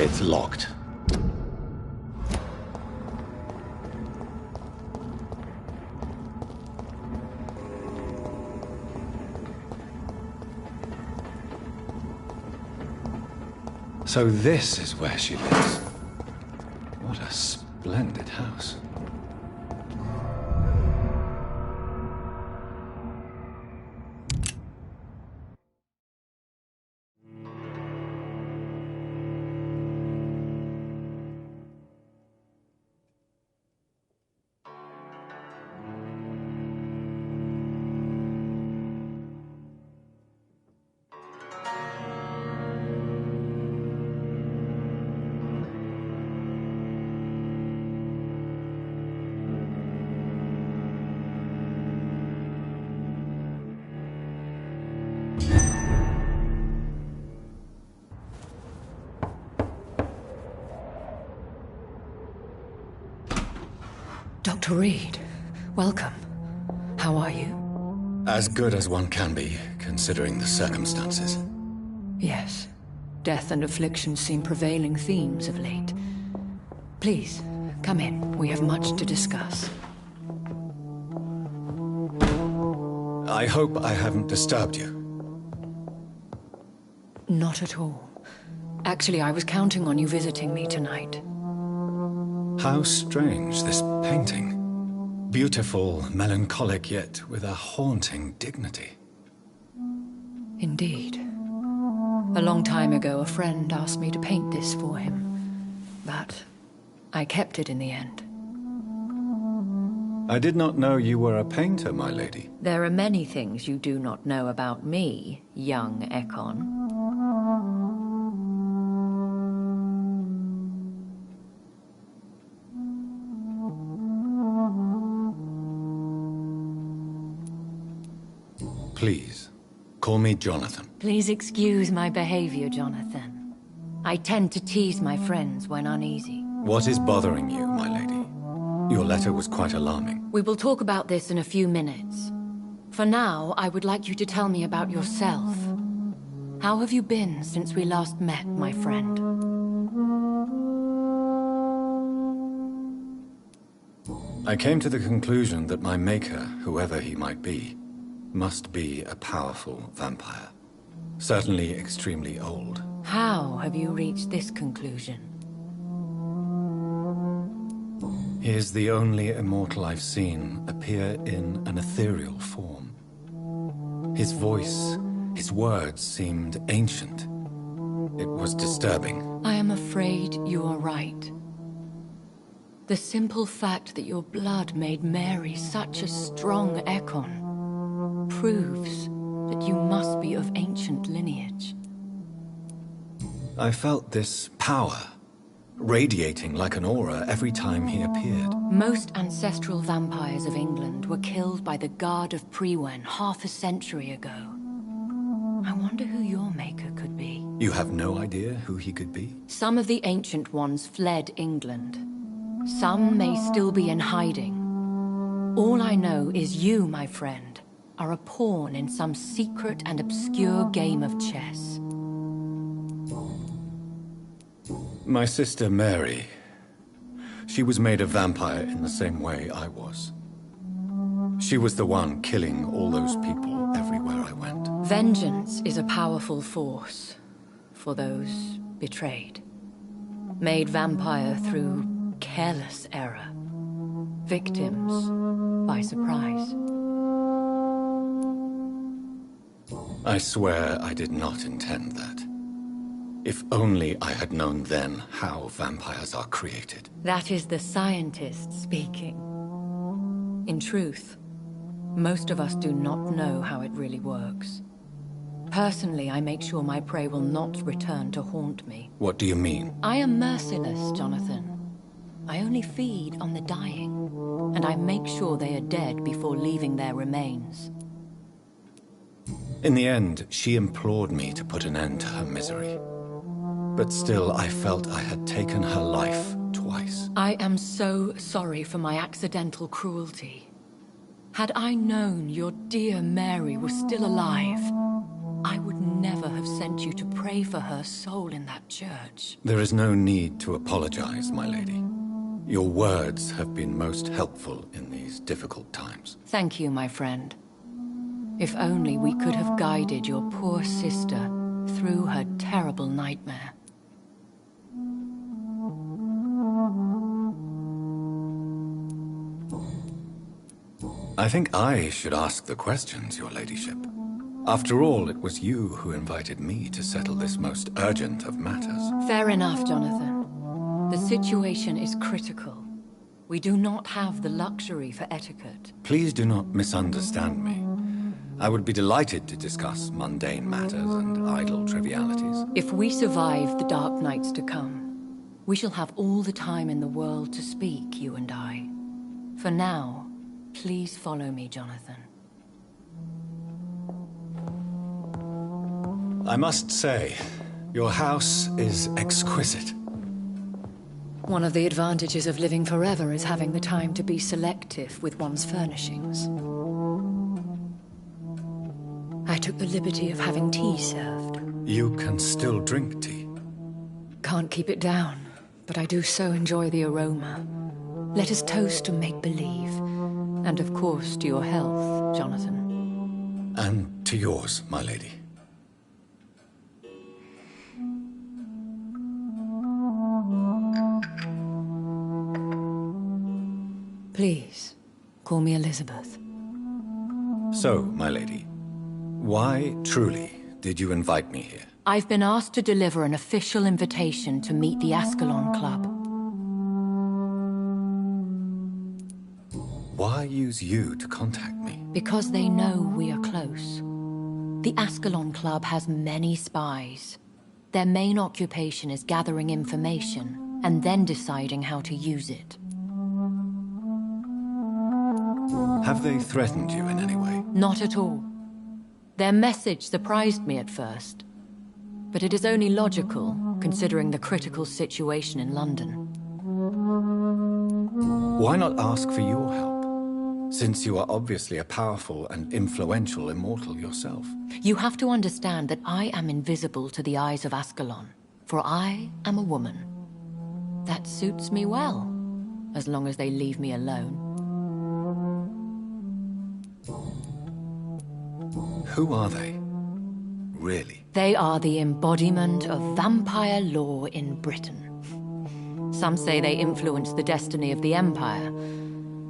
It's locked. So this is where she lives. What a splendid house. Dr. Reed, welcome. How are you? As good as one can be, considering the circumstances. Yes. Death and affliction seem prevailing themes of late. Please, come in. We have much to discuss. I hope I haven't disturbed you. Not at all. Actually, I was counting on you visiting me tonight. How strange, this painting. Beautiful, melancholic, yet with a haunting dignity. Indeed. A long time ago, a friend asked me to paint this for him, but I kept it in the end. I did not know you were a painter, my lady. There are many things you do not know about me, young Ekon. Please, call me Jonathan. Please excuse my behavior, Jonathan. I tend to tease my friends when uneasy. What is bothering you, my lady? Your letter was quite alarming. We will talk about this in a few minutes. For now, I would like you to tell me about yourself. How have you been since we last met, my friend? I came to the conclusion that my maker, whoever he might be, must be a powerful vampire. Certainly extremely old. How have you reached this conclusion? He is the only immortal I've seen appear in an ethereal form. His voice, his words seemed ancient. It was disturbing. I am afraid you are right. The simple fact that your blood made Mary such a strong Ekon proves that you must be of ancient lineage. I felt this power, radiating like an aura every time he appeared. Most ancestral vampires of England were killed by the Guard of Priwen half a century ago. I wonder who your maker could be. You have no idea who he could be? Some of the ancient ones fled England. Some may still be in hiding. All I know is you, my friend, are a pawn in some secret and obscure game of chess. My sister Mary. She was made a vampire in the same way I was. She was the one killing all those people everywhere I went. Vengeance is a powerful force for those betrayed. Made vampire through careless error. Victims by surprise. I swear I did not intend that. If only I had known then how vampires are created. That is the scientist speaking. In truth, most of us do not know how it really works. Personally, I make sure my prey will not return to haunt me. What do you mean? I am merciless, Jonathan. I only feed on the dying, and I make sure they are dead before leaving their remains. In the end, she implored me to put an end to her misery. But still, I felt I had taken her life twice. I am so sorry for my accidental cruelty. Had I known your dear Mary was still alive, I would never have sent you to pray for her soul in that church. There is no need to apologize, my lady. Your words have been most helpful in these difficult times. Thank you, my friend. If only we could have guided your poor sister through her terrible nightmare. I think I should ask the questions, your ladyship. After all, it was you who invited me to settle this most urgent of matters. Fair enough, Jonathan. The situation is critical. We do not have the luxury for etiquette. Please do not misunderstand me. I would be delighted to discuss mundane matters and idle trivialities. If we survive the dark nights to come, we shall have all the time in the world to speak, you and I. For now, please follow me, Jonathan. I must say, your house is exquisite. One of the advantages of living forever is having the time to be selective with one's furnishings. I took the liberty of having tea served. You can still drink tea. Can't keep it down, but I do so enjoy the aroma. Let us toast to make-believe. And of course to your health, Jonathan. And to yours, my lady. Please, call me Elizabeth. So, my lady, why, truly, did you invite me here? I've been asked to deliver an official invitation to meet the Ascalon Club. Why use you to contact me? Because they know we are close. The Ascalon Club has many spies. Their main occupation is gathering information and then deciding how to use it. Have they threatened you in any way? Not at all. Their message surprised me at first, but it is only logical, considering the critical situation in London. Why not ask for your help, since you are obviously a powerful and influential immortal yourself? You have to understand that I am invisible to the eyes of Ascalon, for I am a woman. That suits me well, as long as they leave me alone. Who are they, really? They are the embodiment of vampire law in Britain. Some say they influence the destiny of the Empire.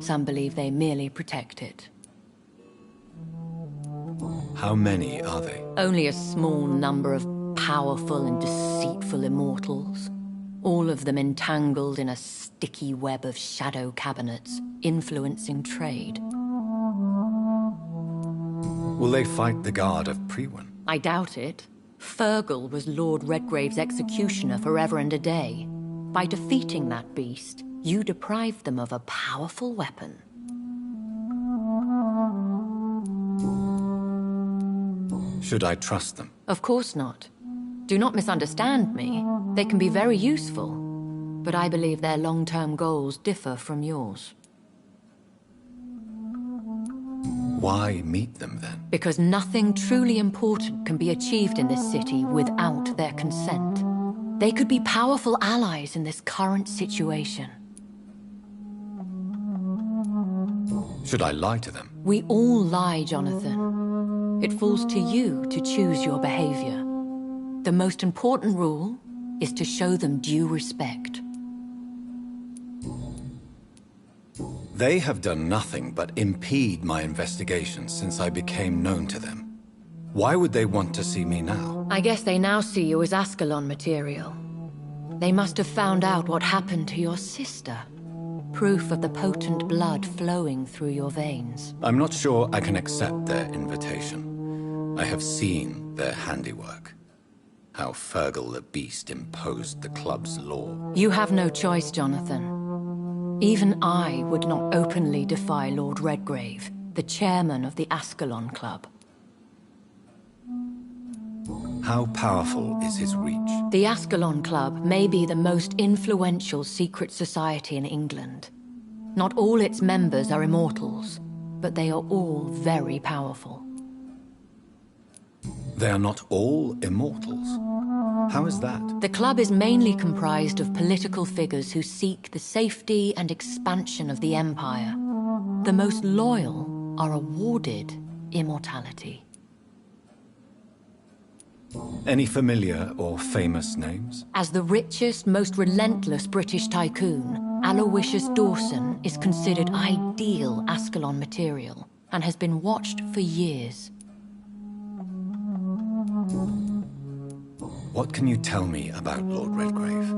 Some believe they merely protect it. How many are they? Only a small number of powerful and deceitful immortals. All of them entangled in a sticky web of shadow cabinets, influencing trade. Will they fight the guard of Priwen? I doubt it. Fergal was Lord Redgrave's executioner forever and a day. By defeating that beast, you deprived them of a powerful weapon. Should I trust them? Of course not. Do not misunderstand me. They can be very useful, but I believe their long-term goals differ from yours. Why meet them then? Because nothing truly important can be achieved in this city without their consent. They could be powerful allies in this current situation. Should I lie to them? We all lie, Jonathan. It falls to you to choose your behavior. The most important rule is to show them due respect. They have done nothing but impede my investigation since I became known to them. Why would they want to see me now? I guess they now see you as Ascalon material. They must have found out what happened to your sister. Proof of the potent blood flowing through your veins. I'm not sure I can accept their invitation. I have seen their handiwork. How Fergal the Beast imposed the club's law. You have no choice, Jonathan. Even I would not openly defy Lord Redgrave, the chairman of the Ascalon Club. How powerful is his reach? The Ascalon Club may be the most influential secret society in England. Not all its members are immortals, but they are all very powerful. They are not all immortals. How is that? The club is mainly comprised of political figures who seek the safety and expansion of the Empire. The most loyal are awarded immortality. Any familiar or famous names? As the richest, most relentless British tycoon, Aloysius Dawson is considered ideal Ascalon material and has been watched for years. What can you tell me about Lord Redgrave?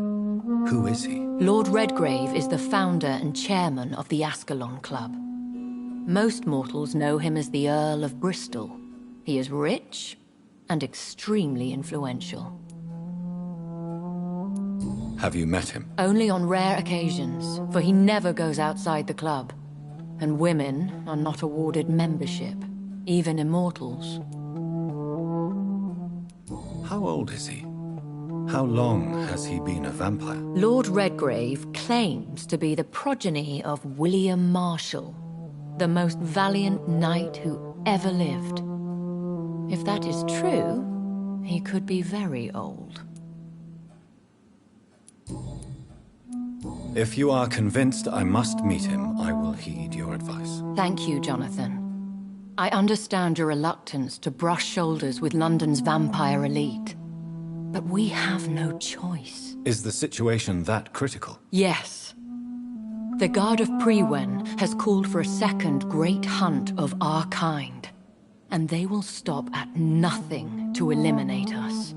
Who is he? Lord Redgrave is the founder and chairman of the Ascalon Club. Most mortals know him as the Earl of Bristol. He is rich and extremely influential. Have you met him? Only on rare occasions, for he never goes outside the club. And women are not awarded membership, even immortals. How old is he? How long has he been a vampire? Lord Redgrave claims to be the progeny of William Marshall, the most valiant knight who ever lived. If that is true, he could be very old. If you are convinced I must meet him, I will heed your advice. Thank you, Jonathan. I understand your reluctance to brush shoulders with London's vampire elite. But we have no choice. Is the situation that critical? Yes. The Guard of Prewen has called for a second great hunt of our kind. And they will stop at nothing to eliminate us.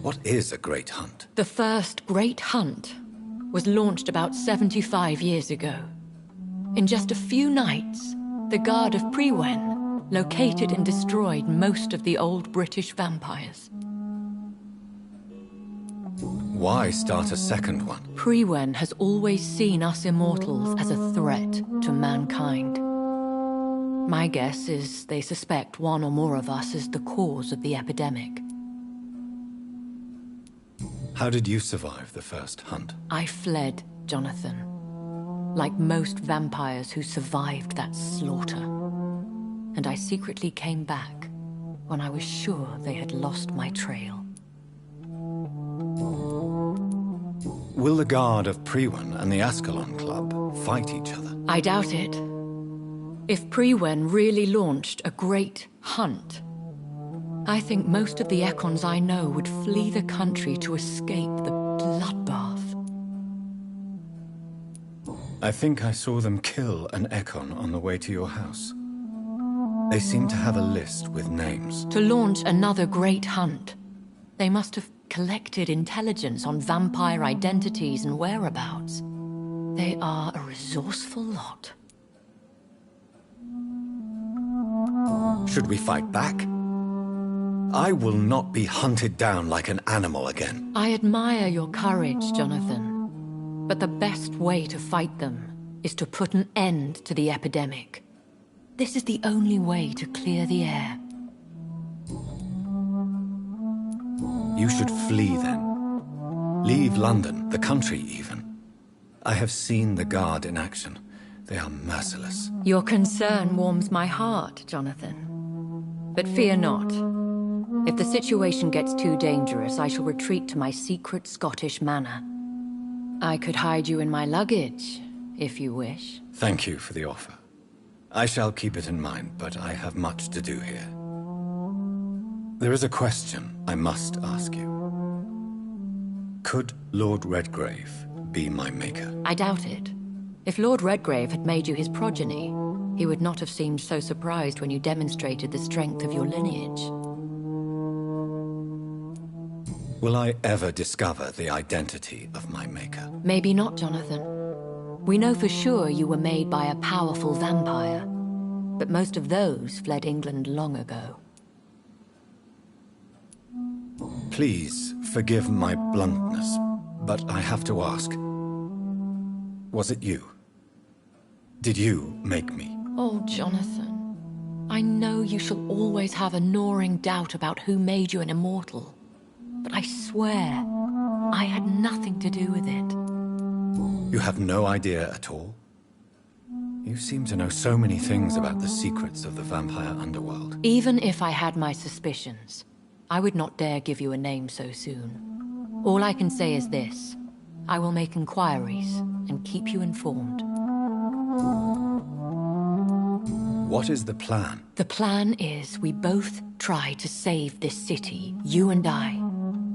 What is a great hunt? The first great hunt was launched about 75 years ago. In just a few nights, the Guard of Prewen located and destroyed most of the old British vampires. Why start a second one? Prewen has always seen us immortals as a threat to mankind. My guess is they suspect one or more of us is the cause of the epidemic. How did you survive the first hunt? I fled, Jonathan. Like most vampires who survived that slaughter. And I secretly came back when I was sure they had lost my trail. Will the Guard of Prewen and the Ascalon Club fight each other? I doubt it. If Prewen really launched a great hunt, I think most of the Ekons I know would flee the country to escape the bloodbath. I think I saw them kill an Ekon on the way to your house. They seem to have a list with names. To launch another great hunt, they must have collected intelligence on vampire identities and whereabouts. They are a resourceful lot. Should we fight back? I will not be hunted down like an animal again. I admire your courage, Jonathan. But the best way to fight them is to put an end to the epidemic. This is the only way to clear the air. You should flee then. Leave London, the country even. I have seen the Guard in action. They are merciless. Your concern warms my heart, Jonathan. But fear not. If the situation gets too dangerous, I shall retreat to my secret Scottish manor. I could hide you in my luggage, if you wish. Thank you for the offer. I shall keep it in mind, but I have much to do here. There is a question I must ask you. Could Lord Redgrave be my maker? I doubt it. If Lord Redgrave had made you his progeny, he would not have seemed so surprised when you demonstrated the strength of your lineage. Will I ever discover the identity of my maker? Maybe not, Jonathan. We know for sure you were made by a powerful vampire, but most of those fled England long ago. Please forgive my bluntness, but I have to ask. Was it you? Did you make me? Oh, Jonathan. I know you shall always have a gnawing doubt about who made you an immortal. But I swear, I had nothing to do with it. You have no idea at all? You seem to know so many things about the secrets of the vampire underworld. Even if I had my suspicions, I would not dare give you a name so soon. All I can say is this. I will make inquiries and keep you informed. What is the plan? The plan is we both try to save this city, you and I.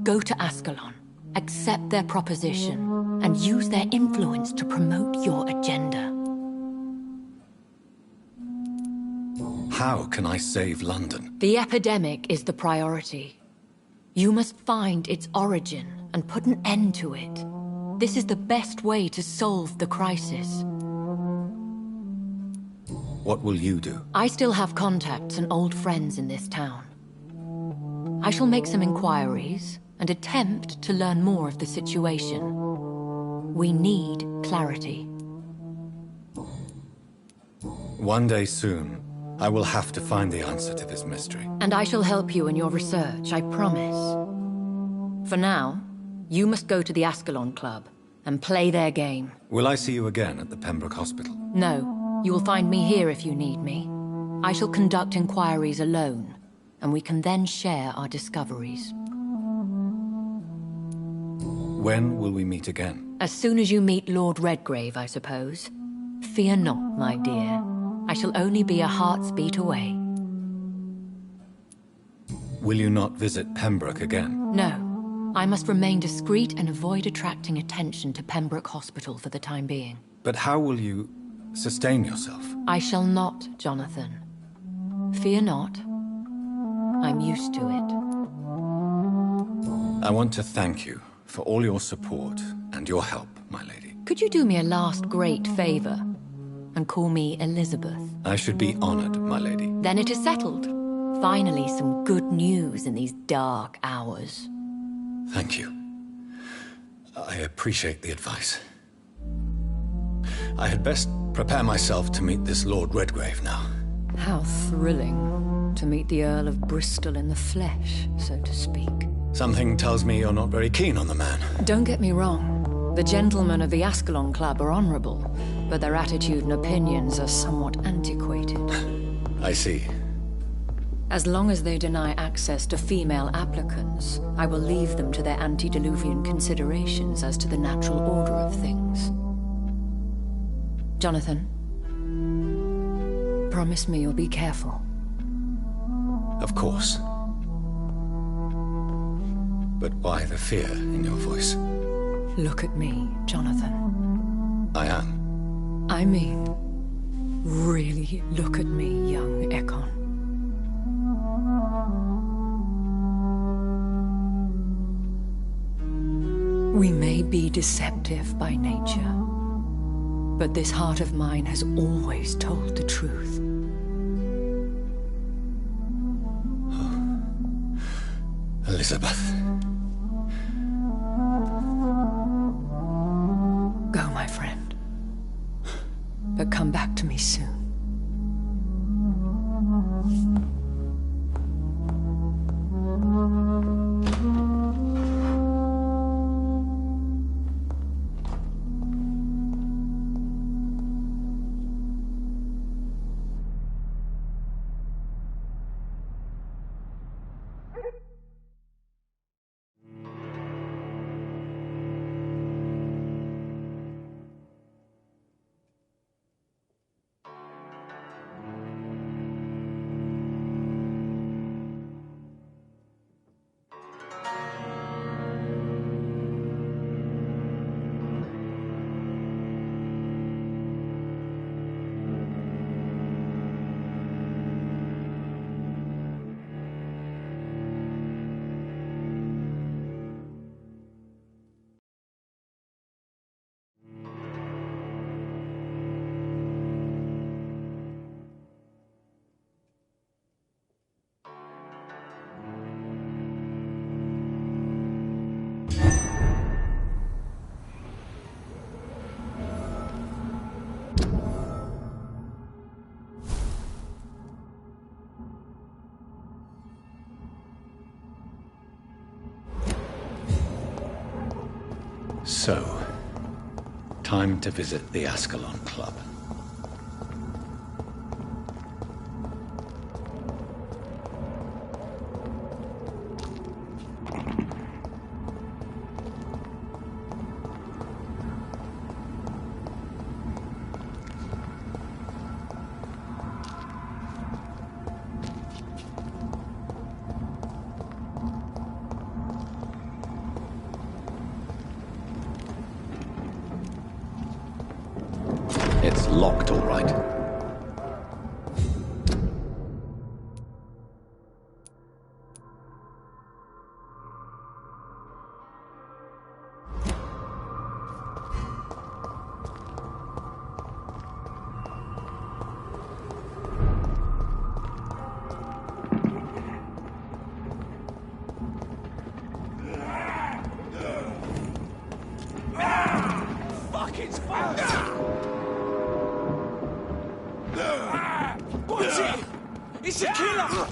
Go to Ascalon, accept their proposition, and use their influence to promote your agenda. How can I save London? The epidemic is the priority. You must find its origin and put an end to it. This is the best way to solve the crisis. What will you do? I still have contacts and old friends in this town. I shall make some inquiries and attempt to learn more of the situation. We need clarity. One day soon, I will have to find the answer to this mystery. And I shall help you in your research, I promise. For now, you must go to the Ascalon Club and play their game. Will I see you again at the Pembroke Hospital? No. You will find me here if you need me. I shall conduct inquiries alone, and we can then share our discoveries. When will we meet again? As soon as you meet Lord Redgrave, I suppose. Fear not, my dear. I shall only be a heart's beat away. Will you not visit Pembroke again? No. I must remain discreet and avoid attracting attention to Pembroke Hospital for the time being. But how will you sustain yourself? I shall not, Jonathan. Fear not. I'm used to it. I want to thank you for all your support and your help, my lady. Could you do me a last great favor and call me Elizabeth? I should be honored, my lady. Then it is settled. Finally, some good news in these dark hours. Thank you. I appreciate the advice. I had best prepare myself to meet this Lord Redgrave now. How thrilling to meet the Earl of Bristol in the flesh, so to speak. Something tells me you're not very keen on the man. Don't get me wrong. The gentlemen of the Ascalon Club are honorable, but their attitude and opinions are somewhat antiquated. I see. As long as they deny access to female applicants, I will leave them to their antediluvian considerations as to the natural order of things. Jonathan, promise me you'll be careful. Of course. But why the fear in your voice? Look at me, Jonathan. I am. I mean, really look at me, young Ekon. We may be deceptive by nature, but this heart of mine has always told the truth. Elizabeth. Go, my friend. But come back to me soon. So, time to visit the Ascalon Club. locked, all right. What's it? It's a killer!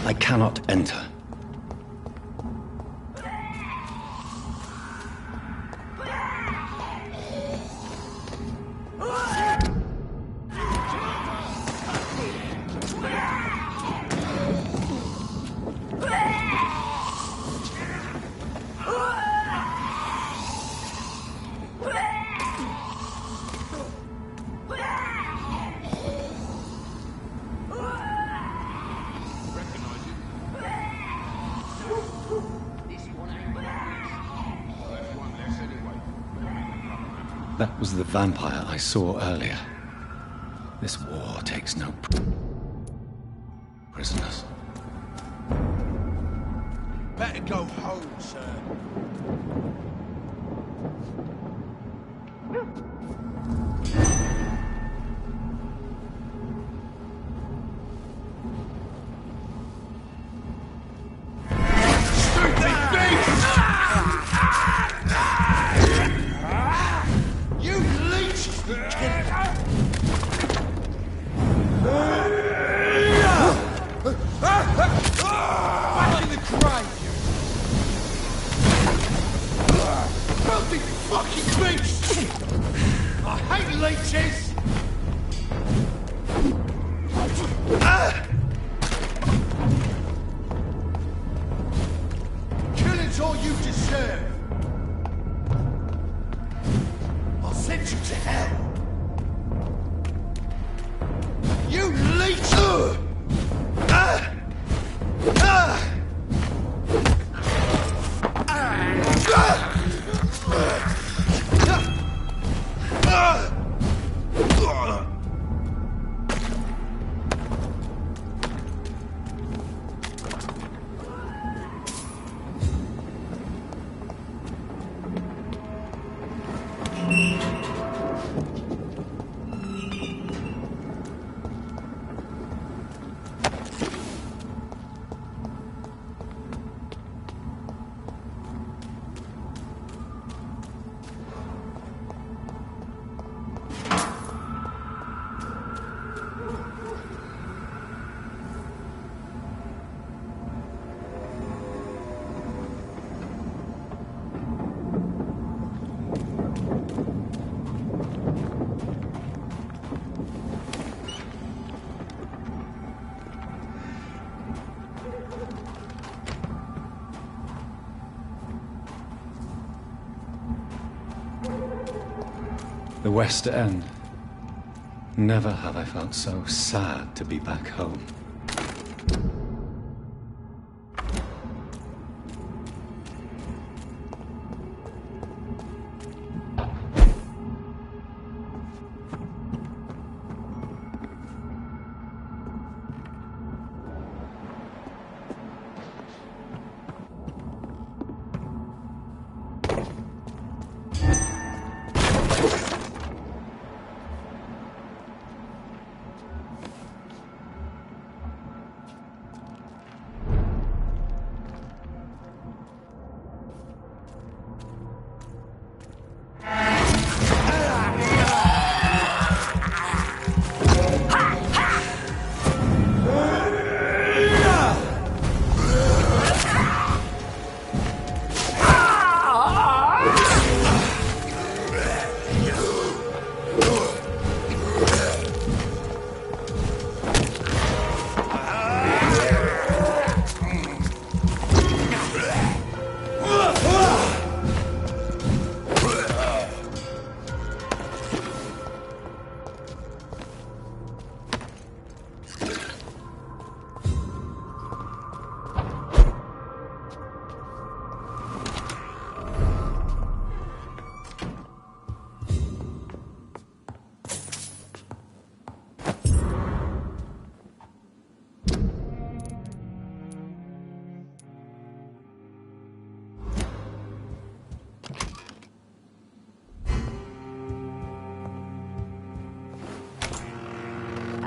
I cannot enter. That was the vampire I saw earlier. This war takes no prisoners. Better go home, sir. Killing's all you deserve. I'll send you to hell. You leech! The West End. Never have I felt so sad to be back home.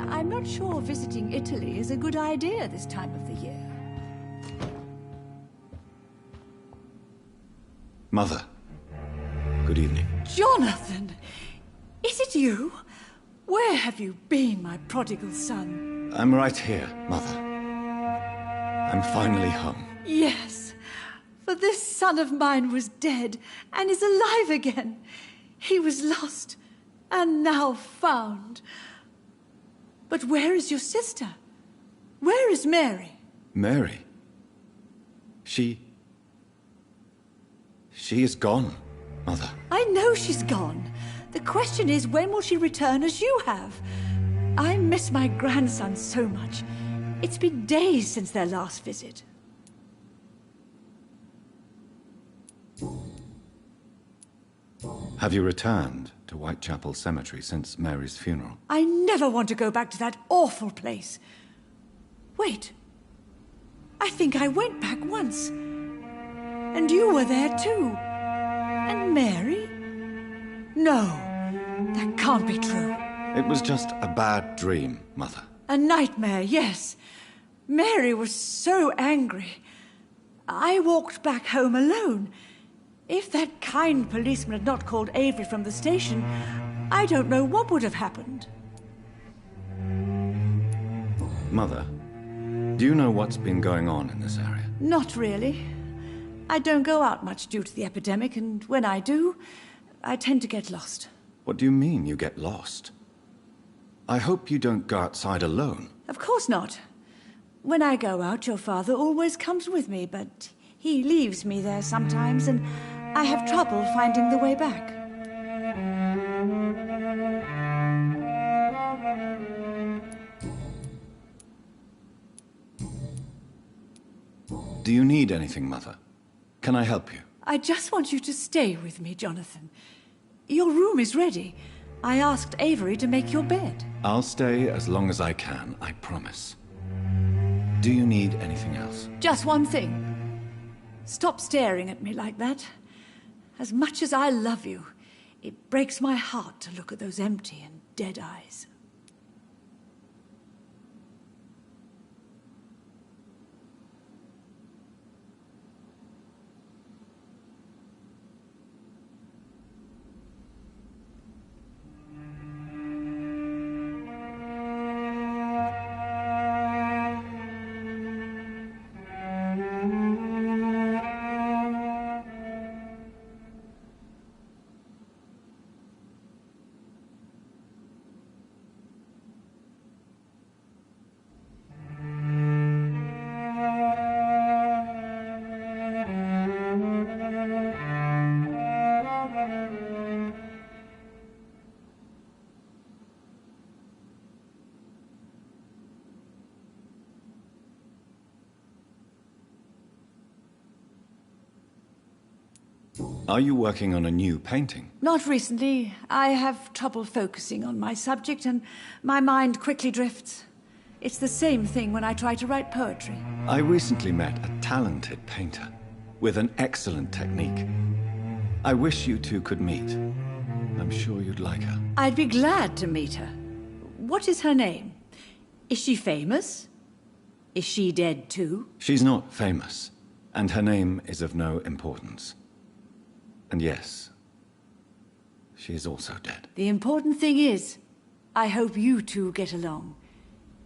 I'm not sure visiting Italy is a good idea this time of the year. Mother, good evening. Jonathan! Is it you? Where have you been, my prodigal son? I'm right here, Mother. I'm finally home. Yes, for this son of mine was dead and is alive again. He was lost and now found. But where is your sister? Where is Mary? Mary? She is gone, Mother. I know she's gone. The question is, when will she return as you have? I miss my grandson so much. It's been days since their last visit. Have you returned to Whitechapel Cemetery since Mary's funeral? I never want to go back to that awful place. Wait. I think I went back once. And you were there too. And Mary? No, that can't be true. It was just a bad dream, Mother. A nightmare, yes. Mary was so angry. I walked back home alone. If that kind policeman had not called Avery from the station, I don't know what would have happened. Mother, do you know what's been going on in this area? Not really. I don't go out much due to the epidemic, and when I do, I tend to get lost. What do you mean you get lost? I hope you don't go outside alone. Of course not. When I go out, your father always comes with me, but he leaves me there sometimes, and I have trouble finding the way back. Do you need anything, Mother? Can I help you? I just want you to stay with me, Jonathan. Your room is ready. I asked Avery to make your bed. I'll stay as long as I can, I promise. Do you need anything else? Just one thing. Stop staring at me like that. As much as I love you, it breaks my heart to look at those empty and dead eyes. Are you working on a new painting? Not recently. I have trouble focusing on my subject, and my mind quickly drifts. It's the same thing when I try to write poetry. I recently met a talented painter with an excellent technique. I wish you two could meet. I'm sure you'd like her. I'd be glad to meet her. What is her name? Is she famous? Is she dead too? She's not famous, and her name is of no importance. And yes, she is also dead. The important thing is, I hope you two get along.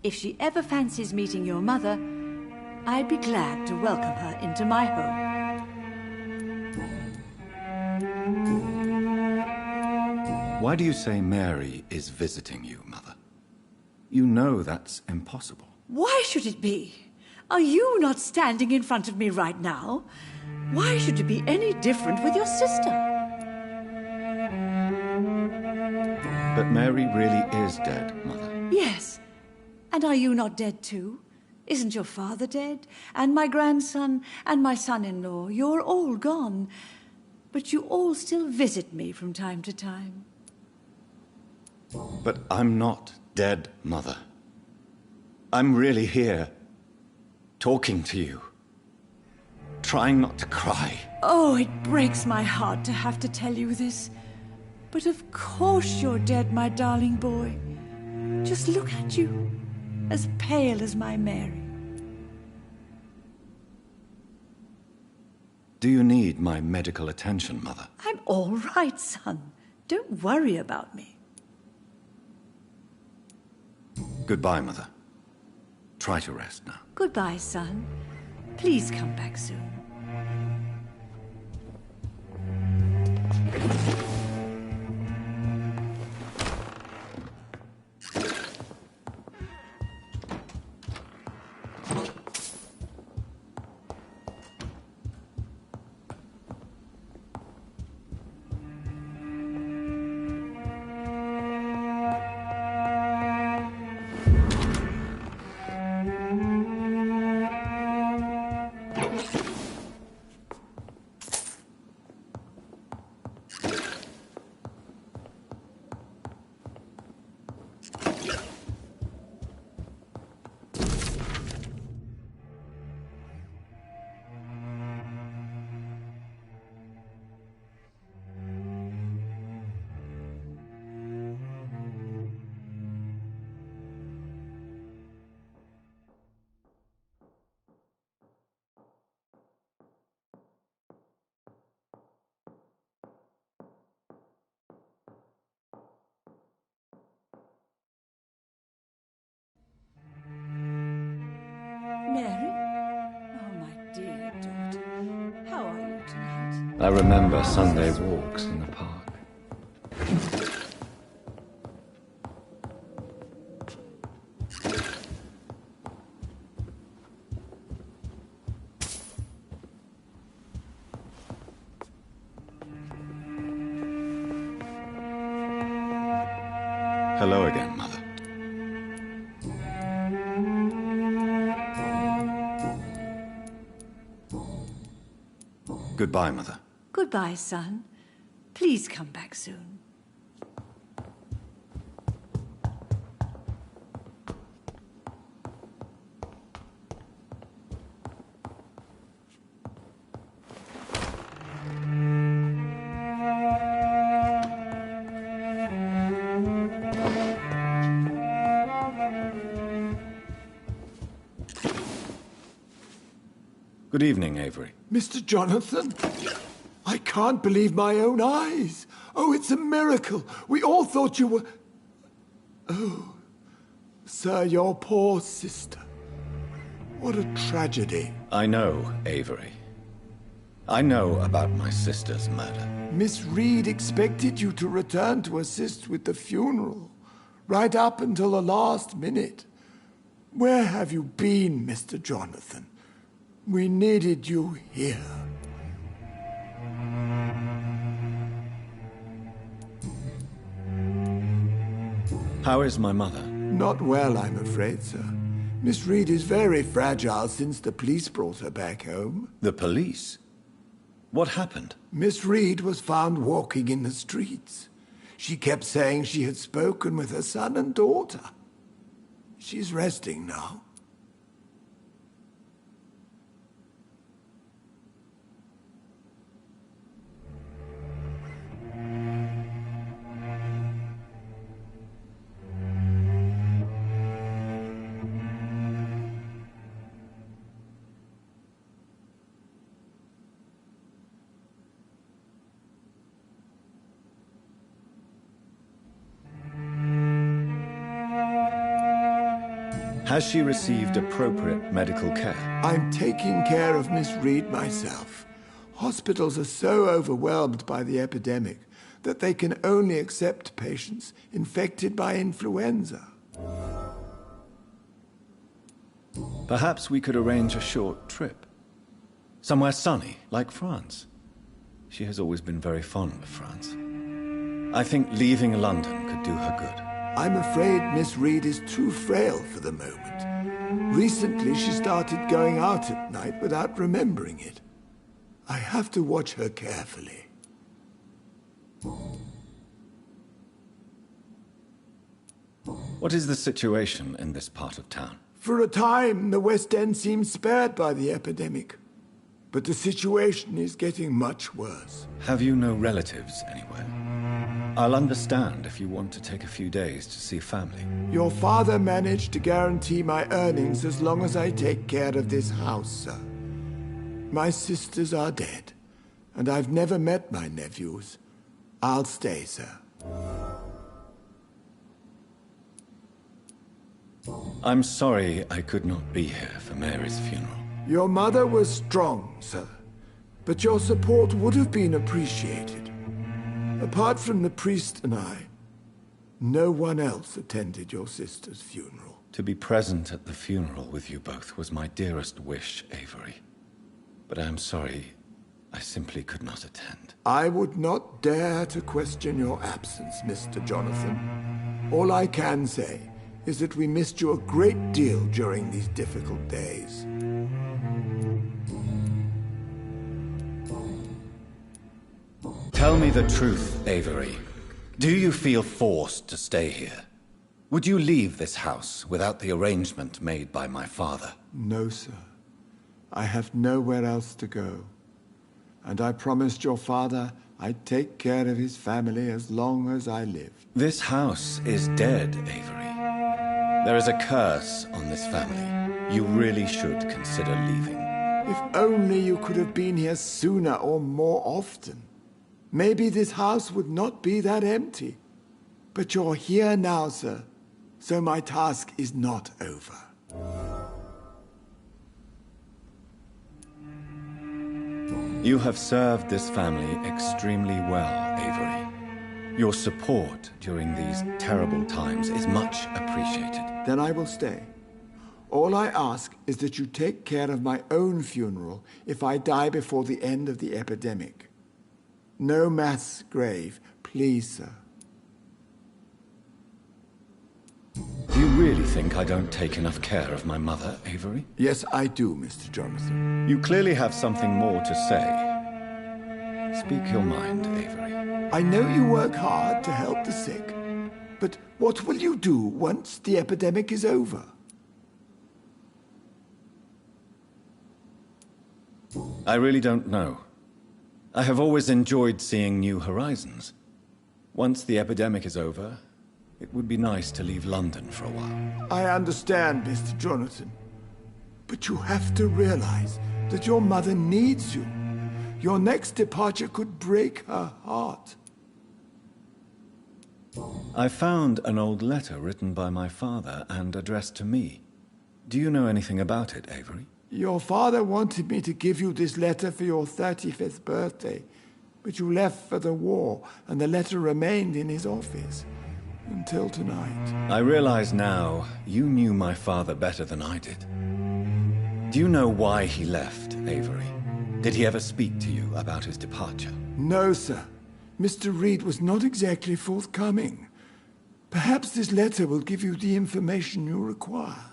If she ever fancies meeting your mother, I'd be glad to welcome her into my home. Why do you say Mary is visiting you, Mother? You know that's impossible. Why should it be? Are you not standing in front of me right now? Why should it be any different with your sister? But Mary really is dead, Mother. Yes. And are you not dead too? Isn't your father dead? And my grandson, and my son-in-law, you're all gone. But you all still visit me from time to time. But I'm not dead, Mother. I'm really here, talking to you, trying not to cry. Oh, it breaks my heart to have to tell you this. But of course you're dead, my darling boy. Just look at you, as pale as my Mary. Do you need my medical attention, Mother? I'm all right, son. Don't worry about me. Goodbye, Mother. Try to rest now. Goodbye, son. Please come back soon. Mary? Oh, my dear daughter. How are you tonight? I remember Sunday walks in the park. Hello again, Mother. Goodbye, Mother. Goodbye, son. Please come back soon. Good evening, Avery. Mr. Jonathan? I can't believe my own eyes. Oh, it's a miracle. We all thought you were... Oh, sir, your poor sister. What a tragedy. I know, Avery. I know about my sister's murder. Miss Reed expected you to return to assist with the funeral, right up until the last minute. Where have you been, Mr. Jonathan? We needed you here. How is my mother? Not well, I'm afraid, sir. Miss Reed is very fragile since the police brought her back home. The police? What happened? Miss Reed was found walking in the streets. She kept saying she had spoken with her son and daughter. She's resting now. Has she received appropriate medical care? I'm taking care of Miss Reed myself. Hospitals are so overwhelmed by the epidemic that they can only accept patients infected by influenza. Perhaps we could arrange a short trip. Somewhere sunny, like France. She has always been very fond of France. I think leaving London could do her good. I'm afraid Miss Reed is too frail for the moment. Recently, she started going out at night without remembering it. I have to watch her carefully. What is the situation in this part of town? For a time, the West End seemed spared by the epidemic. But the situation is getting much worse. Have you no relatives anywhere? I'll understand if you want to take a few days to see family. Your father managed to guarantee my earnings as long as I take care of this house, sir. My sisters are dead, and I've never met my nephews. I'll stay, sir. I'm sorry I could not be here for Mary's funeral. Your mother was strong, sir, but your support would have been appreciated. Apart from the priest and I, no one else attended your sister's funeral. To be present at the funeral with you both was my dearest wish, Avery. But I am sorry, I simply could not attend. I would not dare to question your absence, Mr. Jonathan. All I can say is that we missed you a great deal during these difficult days. Tell me the truth, Avery. Do you feel forced to stay here? Would you leave this house without the arrangement made by my father? No, sir. I have nowhere else to go. And I promised your father I'd take care of his family as long as I lived. This house is dead, Avery. There is a curse on this family. You really should consider leaving. If only you could have been here sooner or more often. Maybe this house would not be that empty. But you're here now, sir, so my task is not over. You have served this family extremely well, Avery. Your support during these terrible times is much appreciated. Then I will stay. All I ask is that you take care of my own funeral if I die before the end of the epidemic. No mass grave, please, sir. Do you really think I don't take enough care of my mother, Avery? Yes, I do, Mr. Jonathan. You clearly have something more to say. Speak your mind, Avery. I know you work hard to help the sick, but what will you do once the epidemic is over? I really don't know. I have always enjoyed seeing new horizons. Once the epidemic is over, it would be nice to leave London for a while. I understand, Mr. Jonathan. But you have to realize that your mother needs you. Your next departure could break her heart. I found an old letter written by my father and addressed to me. Do you know anything about it, Avery? Your father wanted me to give you this letter for your 35th birthday, but you left for the war, and the letter remained in his office until tonight. I realize now you knew my father better than I did. Do you know why he left, Avery? Did he ever speak to you about his departure? No, sir. Mr. Reed was not exactly forthcoming. Perhaps this letter will give you the information you require.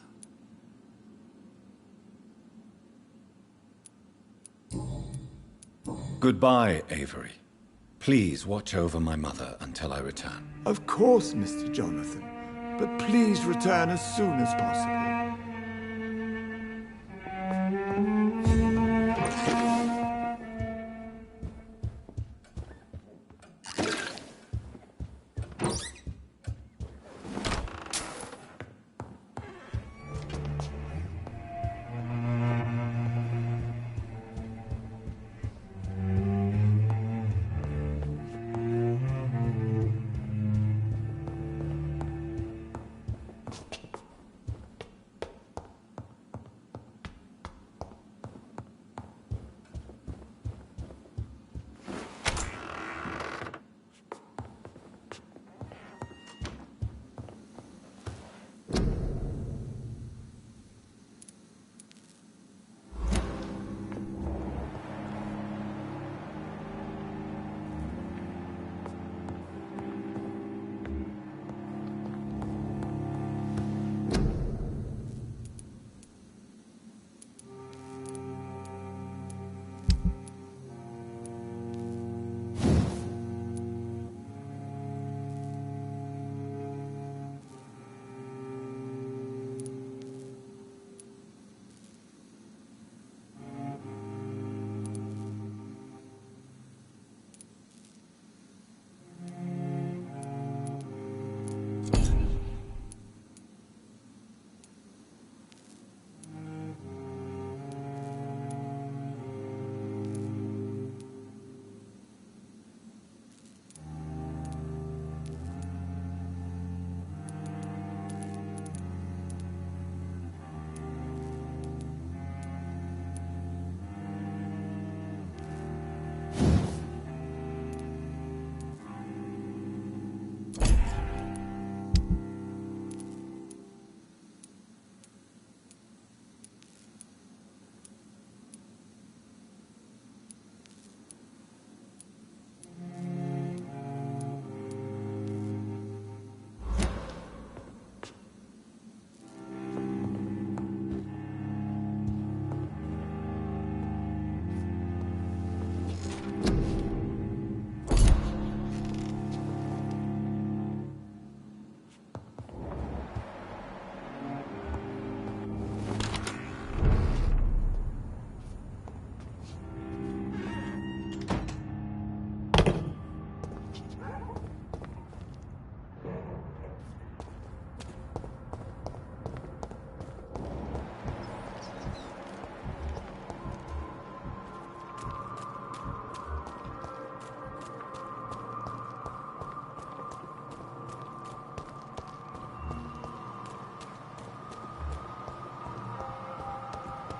Goodbye, Avery. Please watch over my mother until I return. Of course, Mr. Jonathan. But please return as soon as possible.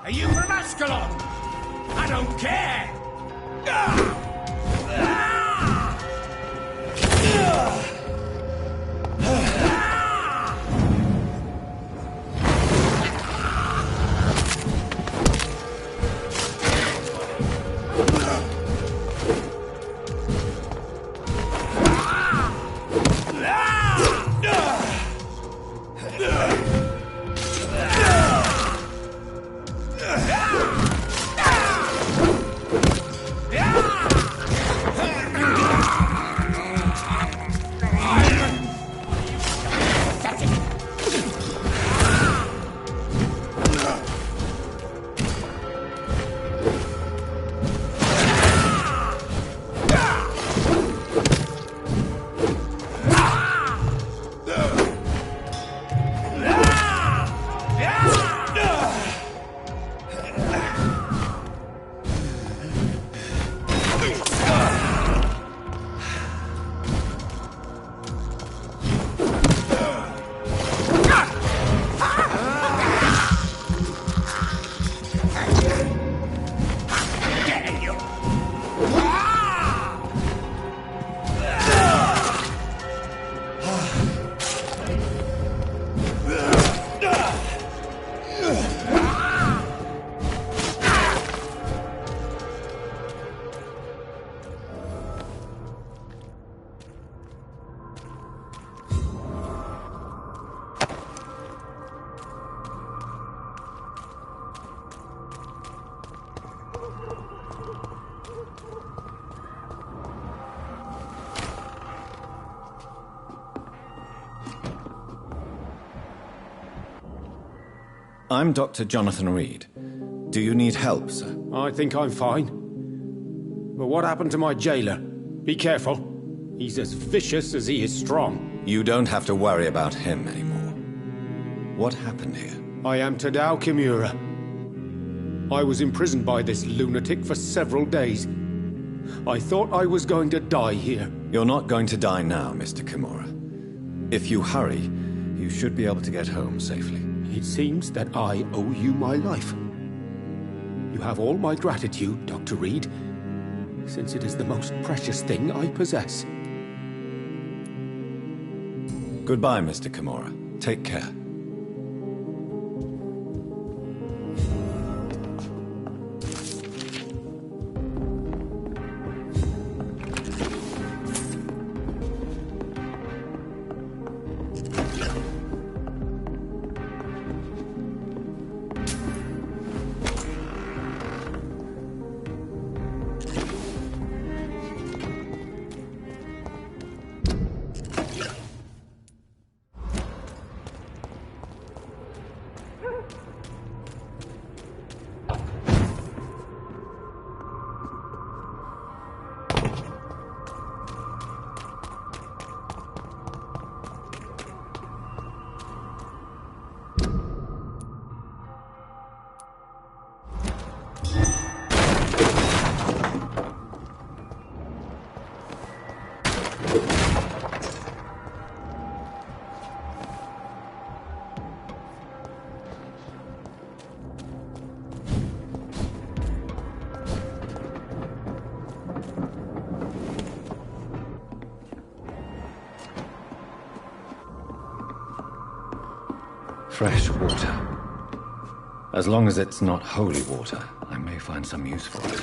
Are you from Ascalon? I don't care! I'm Dr. Jonathan Reed. Do you need help, sir? I think I'm fine. But what happened to my jailer? Be careful. He's as vicious as he is strong. You don't have to worry about him anymore. What happened here? I am Tadao Kimura. I was imprisoned by this lunatic for several days. I thought I was going to die here. You're not going to die now, Mr. Kimura. If you hurry, you should be able to get home safely. It seems that I owe you my life. You have all my gratitude, Dr. Reed, since it is the most precious thing I possess. Goodbye, Mr. Kimura. Take care. Fresh water. As long as it's not holy water, I may find some use for it.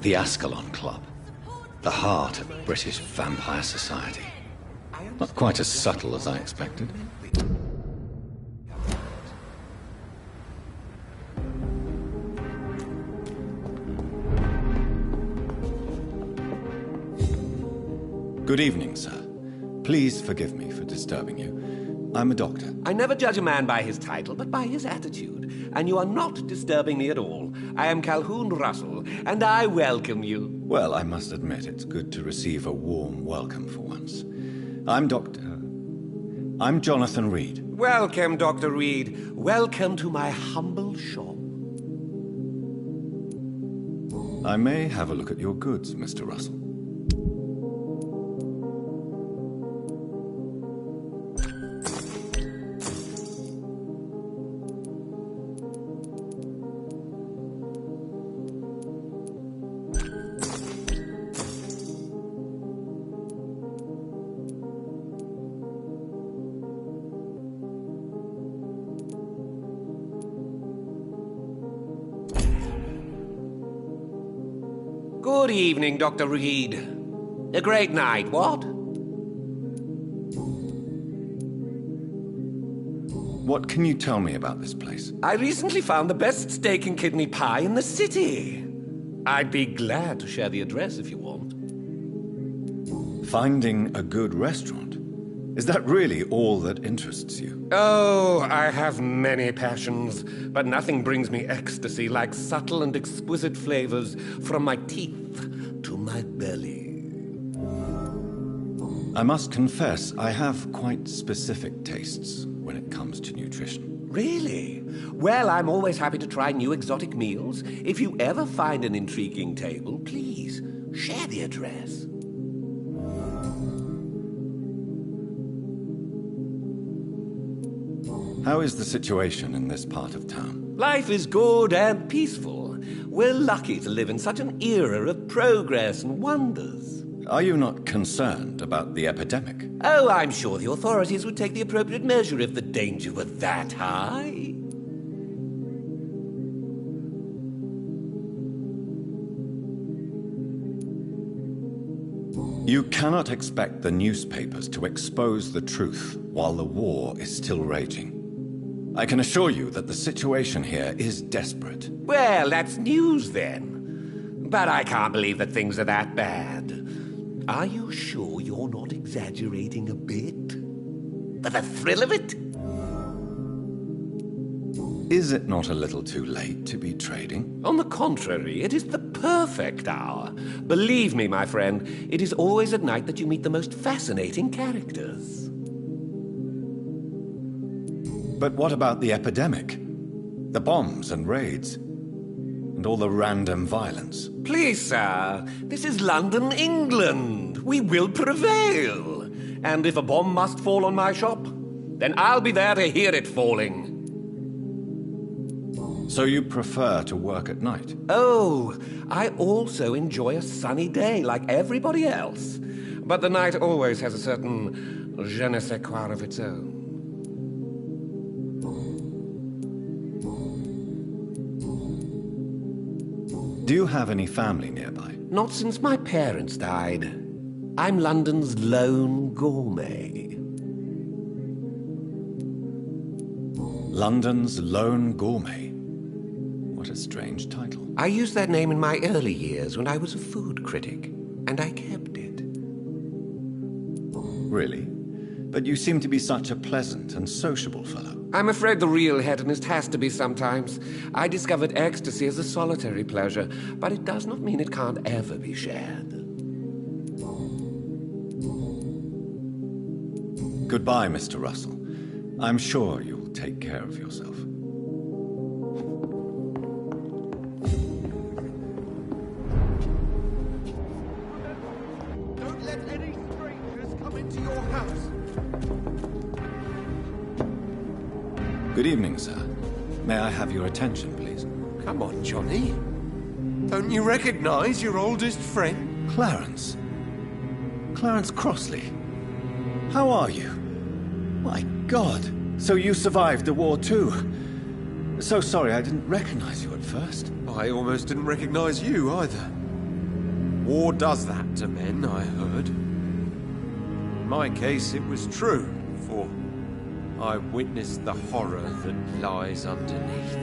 The Ascalon Club. The heart of British vampire society. Not quite as subtle as I expected. Good evening, sir. Please forgive me for disturbing you. I'm a doctor. I never judge a man by his title, but by his attitude. And you are not disturbing me at all. I am Calhoun Russell, and I welcome you. Well, I must admit it's good to receive a warm welcome for once. I'm Jonathan Reed. Welcome, Dr. Reed. Welcome to my humble shop. I may have a look at your goods, Mr. Russell. Good evening, Dr. Reed. A great night, what? What can you tell me about this place? I recently found the best steak and kidney pie in the city. I'd be glad to share the address if you want. Finding a good restaurant? Is that really all that interests you? Oh, I have many passions, but nothing brings me ecstasy like subtle and exquisite flavors from my teeth to my belly. I must confess, I have quite specific tastes when it comes to nutrition. Really? Well, I'm always happy to try new exotic meals. If you ever find an intriguing table, please share the address. How is the situation in this part of town? Life is good and peaceful. We're lucky to live in such an era of progress and wonders. Are you not concerned about the epidemic? Oh, I'm sure the authorities would take the appropriate measure if the danger were that high. You cannot expect the newspapers to expose the truth while the war is still raging. I can assure you that the situation here is desperate. Well, that's news then. But I can't believe that things are that bad. Are you sure you're not exaggerating a bit? For the thrill of it? Is it not a little too late to be trading? On the contrary, it is the perfect hour. Believe me, my friend, it is always at night that you meet the most fascinating characters. But what about the epidemic? The bombs and raids? And all the random violence? Please, sir, this is London, England. We will prevail. And if a bomb must fall on my shop, then I'll be there to hear it falling. So you prefer to work at night? Oh, I also enjoy a sunny day like everybody else. But the night always has a certain je ne sais quoi of its own. Do you have any family nearby? Not since my parents died. I'm London's lone gourmet. London's lone gourmet? What a strange title. I used that name in my early years when I was a food critic, and I kept it. Really? But you seem to be such a pleasant and sociable fellow. I'm afraid the real hedonist has to be sometimes. I discovered ecstasy as a solitary pleasure, but it does not mean it can't ever be shared. Goodbye, Mr. Russell. I'm sure you'll take care of yourself. Don't let any strangers come into your house. Good evening, sir. May I have your attention, please? Come on, Johnny. Don't you recognize your oldest friend? Clarence. Clarence Crossley. How are you? My God. So you survived the war too. So sorry I didn't recognize you at first. I almost didn't recognize you either. War does that to men, I heard. In my case, it was true, for I witnessed the horror that lies underneath.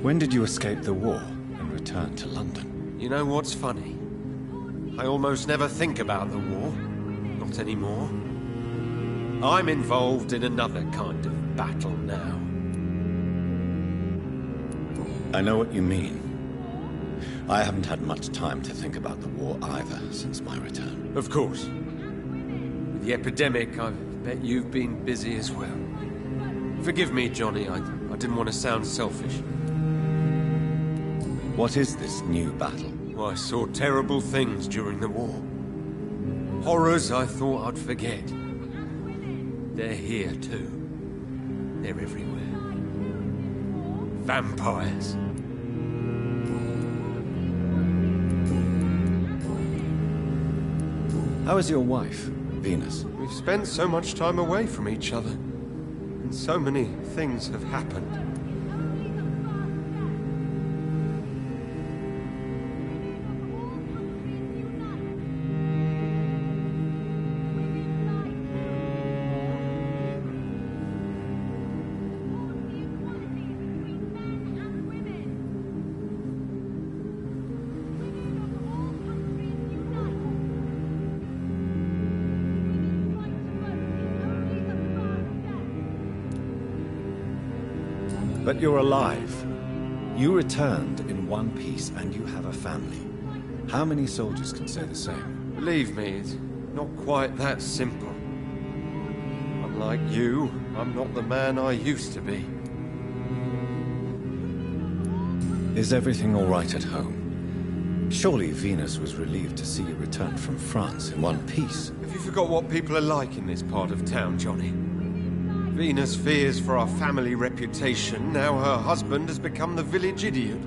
When did you escape the war and return to London? You know what's funny? I almost never think about the war. Not anymore. I'm involved in another kind of battle now. I know what you mean. I haven't had much time to think about the war either since my return. Of course. With the epidemic, I bet you've been busy as well. Forgive me, Johnny, I didn't want to sound selfish. What is this new battle? Well, I saw terrible things during the war. Horrors I thought I'd forget. They're here too. They're everywhere. Vampires. How is your wife, Venus? We've spent so much time away from each other, and so many things have happened. But you're alive. You returned in one piece and you have a family. How many soldiers can say the same? Believe me, it's not quite that simple. Unlike you, I'm not the man I used to be. Is everything all right at home? Surely Venus was relieved to see you return from France in one piece. Have you forgot what people are like in this part of town, Johnny? Venus fears for our family reputation. Now her husband has become the village idiot.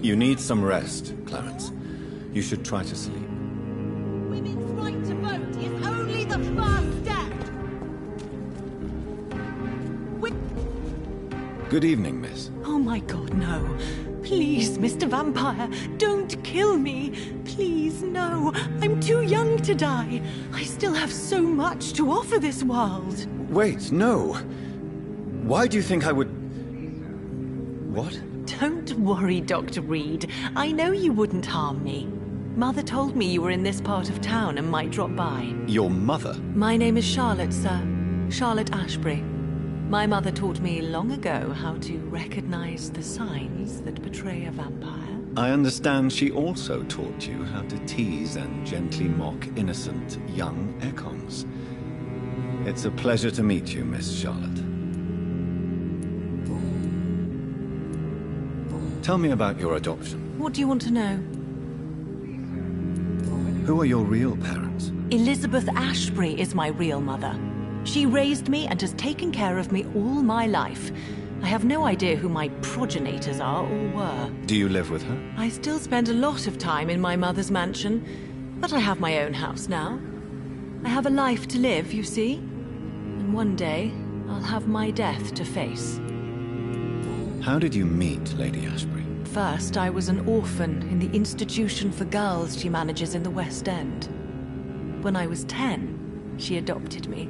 You need some rest, Clarence. You should try to sleep. Women's right to vote is only the first step. Good evening, miss. Oh my God, no. Please, Mr. Vampire, don't kill me. Please, no. I'm too young to die. I still have so much to offer this world. Wait, no. Why do you think I would... What? Don't worry, Dr. Reed. I know you wouldn't harm me. Mother told me you were in this part of town and might drop by. Your mother? My name is Charlotte, sir. Charlotte Ashbury. My mother taught me long ago how to recognize the signs that betray a vampire. I understand she also taught you how to tease and gently mock innocent young Ekons. It's a pleasure to meet you, Miss Charlotte. Tell me about your adoption. What do you want to know? Who are your real parents? Elizabeth Ashbury is my real mother. She raised me and has taken care of me all my life. I have no idea who my progenitors are or were. Do you live with her? I still spend a lot of time in my mother's mansion, but I have my own house now. I have a life to live, you see. And one day, I'll have my death to face. How did you meet Lady Ashbury? First, I was an orphan in the institution for girls she manages in the West End. When I was 10, she adopted me,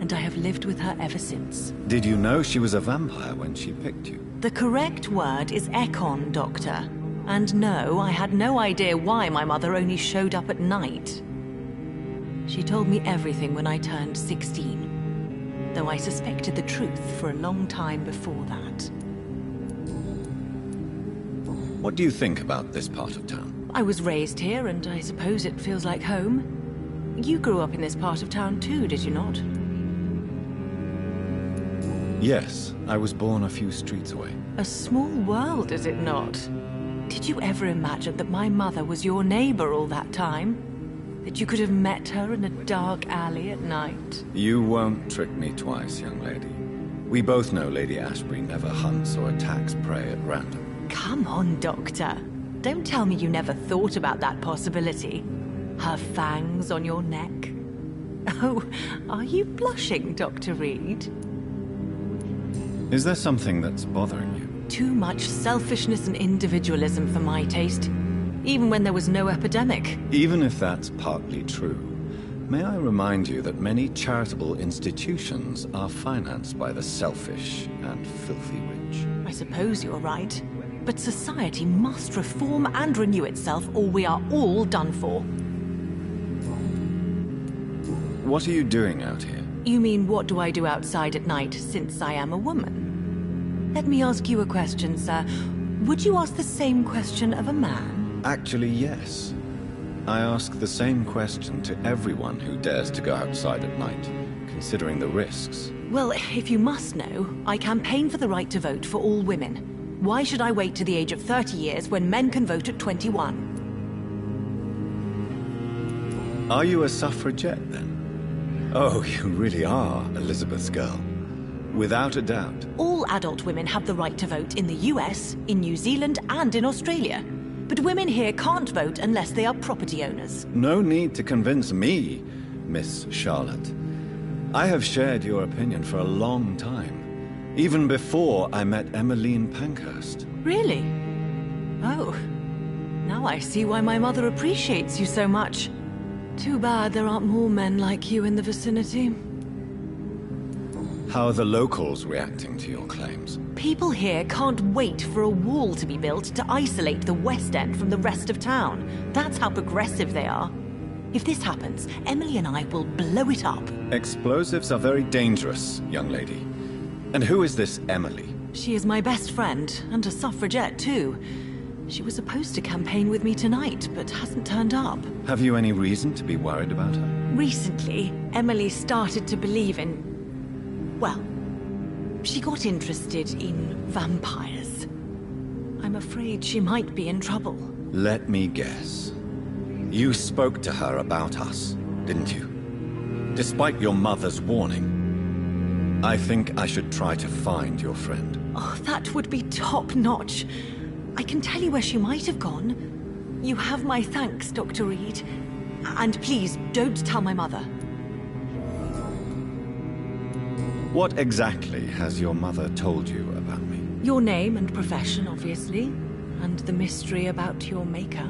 and I have lived with her ever since. Did you know she was a vampire when she picked you? The correct word is Ekon, Doctor. And no, I had no idea why my mother only showed up at night. She told me everything when I turned 16, though I suspected the truth for a long time before that. What do you think about this part of town? I was raised here, and I suppose it feels like home. You grew up in this part of town too, did you not? Yes, I was born a few streets away. A small world, is it not? Did you ever imagine that my mother was your neighbor all that time? That you could have met her in a dark alley at night? You won't trick me twice, young lady. We both know Lady Ashbury never hunts or attacks prey at random. Come on, Doctor. Don't tell me you never thought about that possibility. Her fangs on your neck, Oh, are you blushing, Dr. Reed? Is there something that's bothering you? Too much selfishness and individualism for my taste. Even when there was no epidemic. Even if that's partly true, may I remind you that many charitable institutions are financed by the selfish and filthy rich. I suppose you're right. But society must reform and renew itself, or we are all done for. What are you doing out here? You mean, what do I do outside at night, since I am a woman? Let me ask you a question, sir. Would you ask the same question of a man? Actually, yes. I ask the same question to everyone who dares to go outside at night, considering the risks. Well, if you must know, I campaign for the right to vote for all women. Why should I wait to the age of 30 years when men can vote at 21? Are you a suffragette, then? Oh, you really are Elizabeth's girl. Without a doubt. All adult women have the right to vote in the US, in New Zealand, and in Australia. But women here can't vote unless they are property owners. No need to convince me, Miss Charlotte. I have shared your opinion for a long time. Even before I met Emmeline Pankhurst. Really? Oh. Now I see why my mother appreciates you so much. Too bad there aren't more men like you in the vicinity. How are the locals reacting to your claims? People here can't wait for a wall to be built to isolate the West End from the rest of town. That's how progressive they are. If this happens, Emily and I will blow it up. Explosives are very dangerous, young lady. And who is this Emily? She is my best friend, and a suffragette too. She was supposed to campaign with me tonight, but hasn't turned up. Have you any reason to be worried about her? Recently, Emily started to believe in... well, she got interested in vampires. I'm afraid she might be in trouble. Let me guess. You spoke to her about us, didn't you? Despite your mother's warning. I think I should try to find your friend. Oh, that would be top-notch. I can tell you where she might have gone. You have my thanks, Dr. Reed. And please, don't tell my mother. What exactly has your mother told you about me? Your name and profession, obviously. And the mystery about your maker.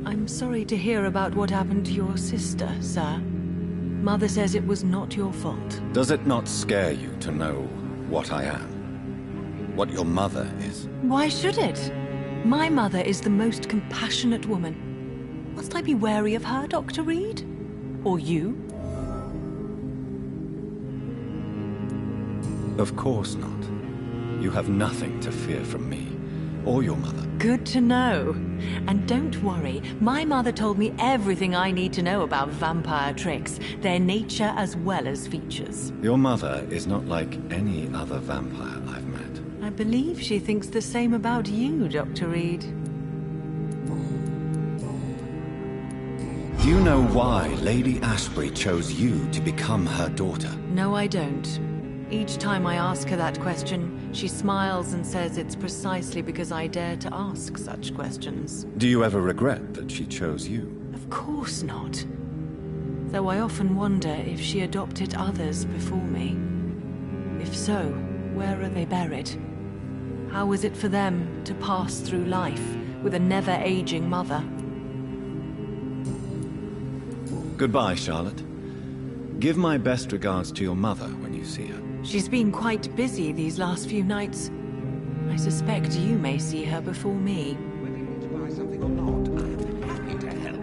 I'm sorry to hear about what happened to your sister, sir. Mother says it was not your fault. Does it not scare you to know what I am? What your mother is? Why should it? My mother is the most compassionate woman. Must I be wary of her, Dr. Reed? Or you? Of course not. You have nothing to fear from me, or your mother. Good to know. And don't worry, my mother told me everything I need to know about vampire tricks, their nature as well as features. Your mother is not like any other vampire I've met. I believe she thinks the same about you, Dr. Reed. Do you know why Lady Ashbury chose you to become her daughter? No, I don't. Each time I ask her that question, she smiles and says it's precisely because I dare to ask such questions. Do you ever regret that she chose you? Of course not. Though I often wonder if she adopted others before me. If so, where are they buried? How was it for them to pass through life with a never-aging mother? Goodbye, Charlotte. Give my best regards to your mother when you see her. She's been quite busy these last few nights. I suspect you may see her before me. Whether you want to buy something or not, I'm happy to help.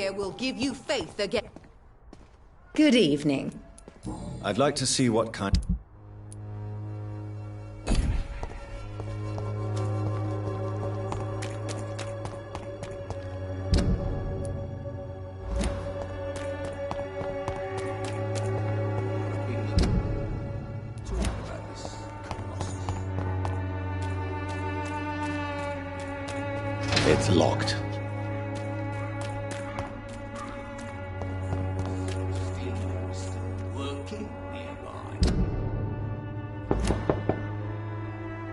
here will give you faith again. Good evening. I'd like to see what kind... It's locked.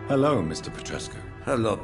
Hello, Mr. Petrescu. Hello.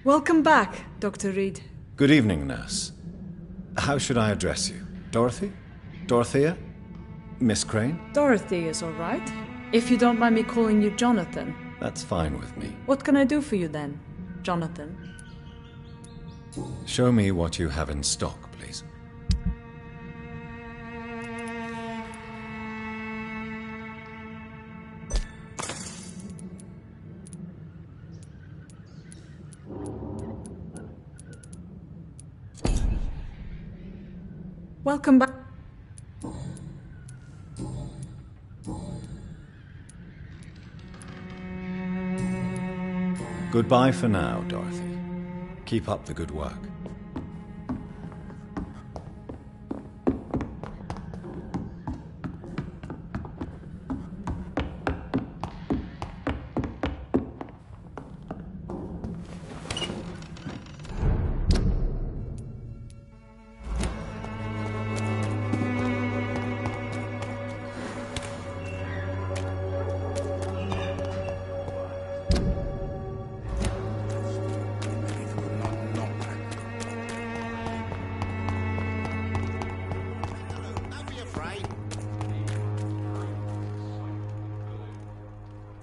Welcome back, Dr. Reed. Good evening, nurse. How should I address you? Dorothy? Dorothea? Miss Crane? Dorothy is all right. If you don't mind me calling you Jonathan. That's fine with me. What can I do for you then, Jonathan? Show me what you have in stock, please. Welcome back. Goodbye for now, Dorothy. Keep up the good work.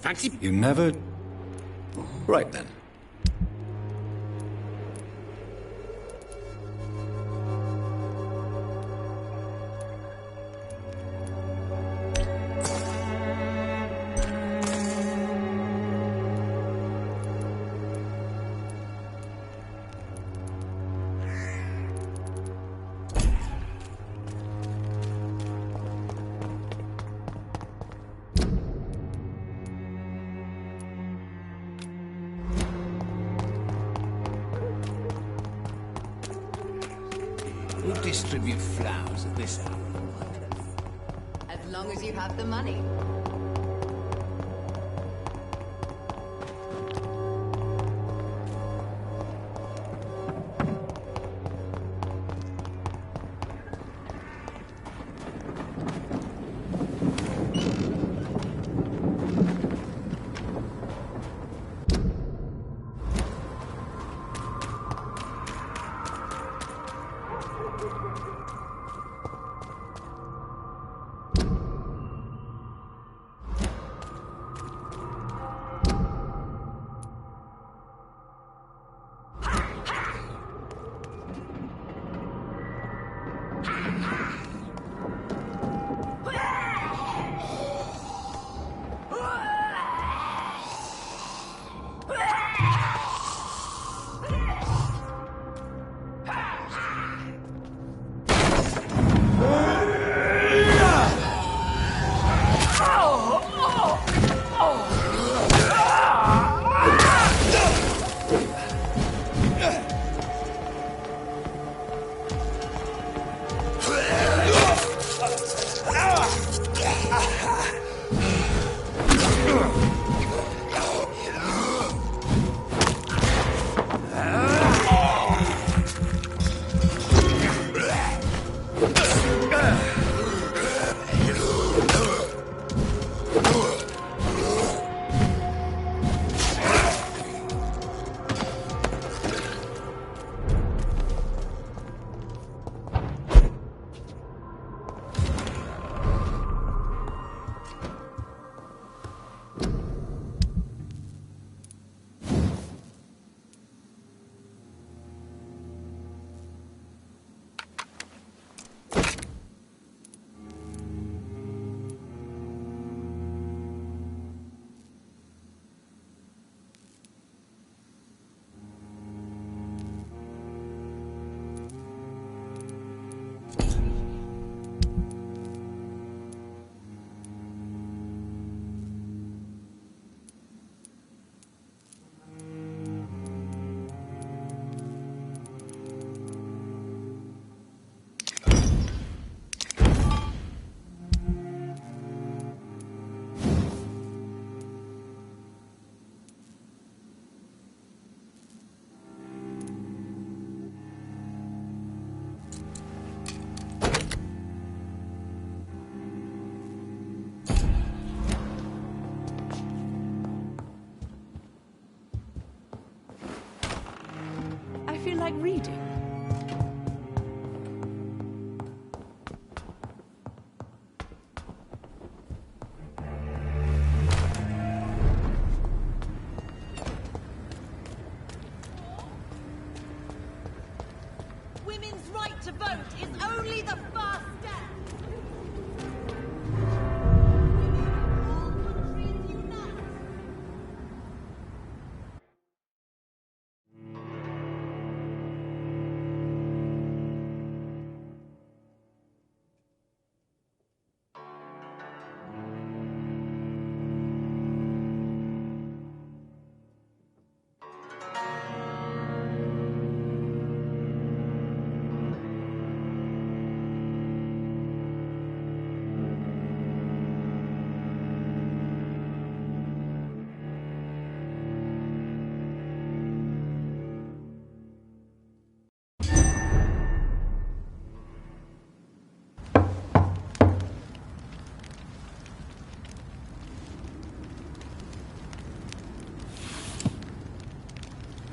Fancy? You never... Right then. Who distribute flowers at this hour? As long as you have the money.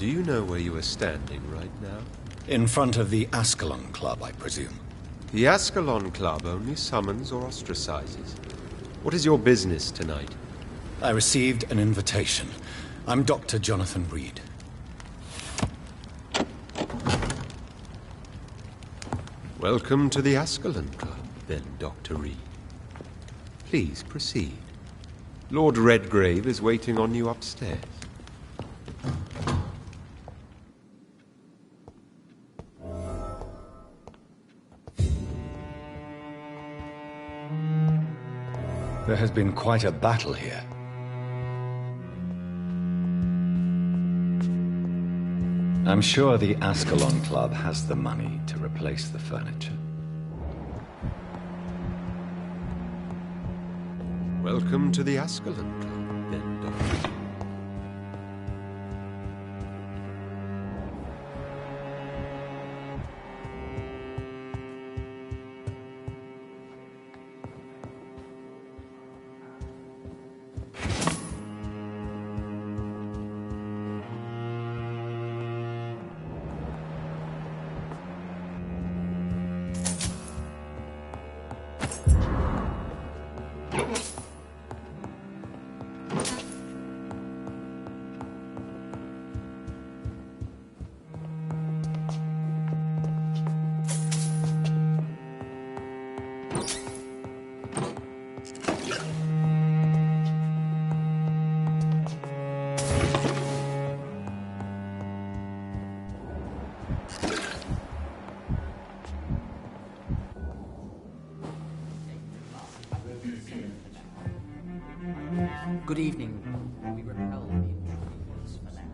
Do you know where you are standing right now? In front of the Ascalon Club, I presume. The Ascalon Club only summons or ostracizes. What is your business tonight? I received an invitation. I'm Dr. Jonathan Reed. Welcome to the Ascalon Club, then, Dr. Reed. Please proceed. Lord Redgrave is waiting on you upstairs. There has been quite a battle here. I'm sure the Ascalon Club has the money to replace the furniture. Welcome to the Ascalon Club, then, Dr. Reed. Good evening. We repel the intruders for now.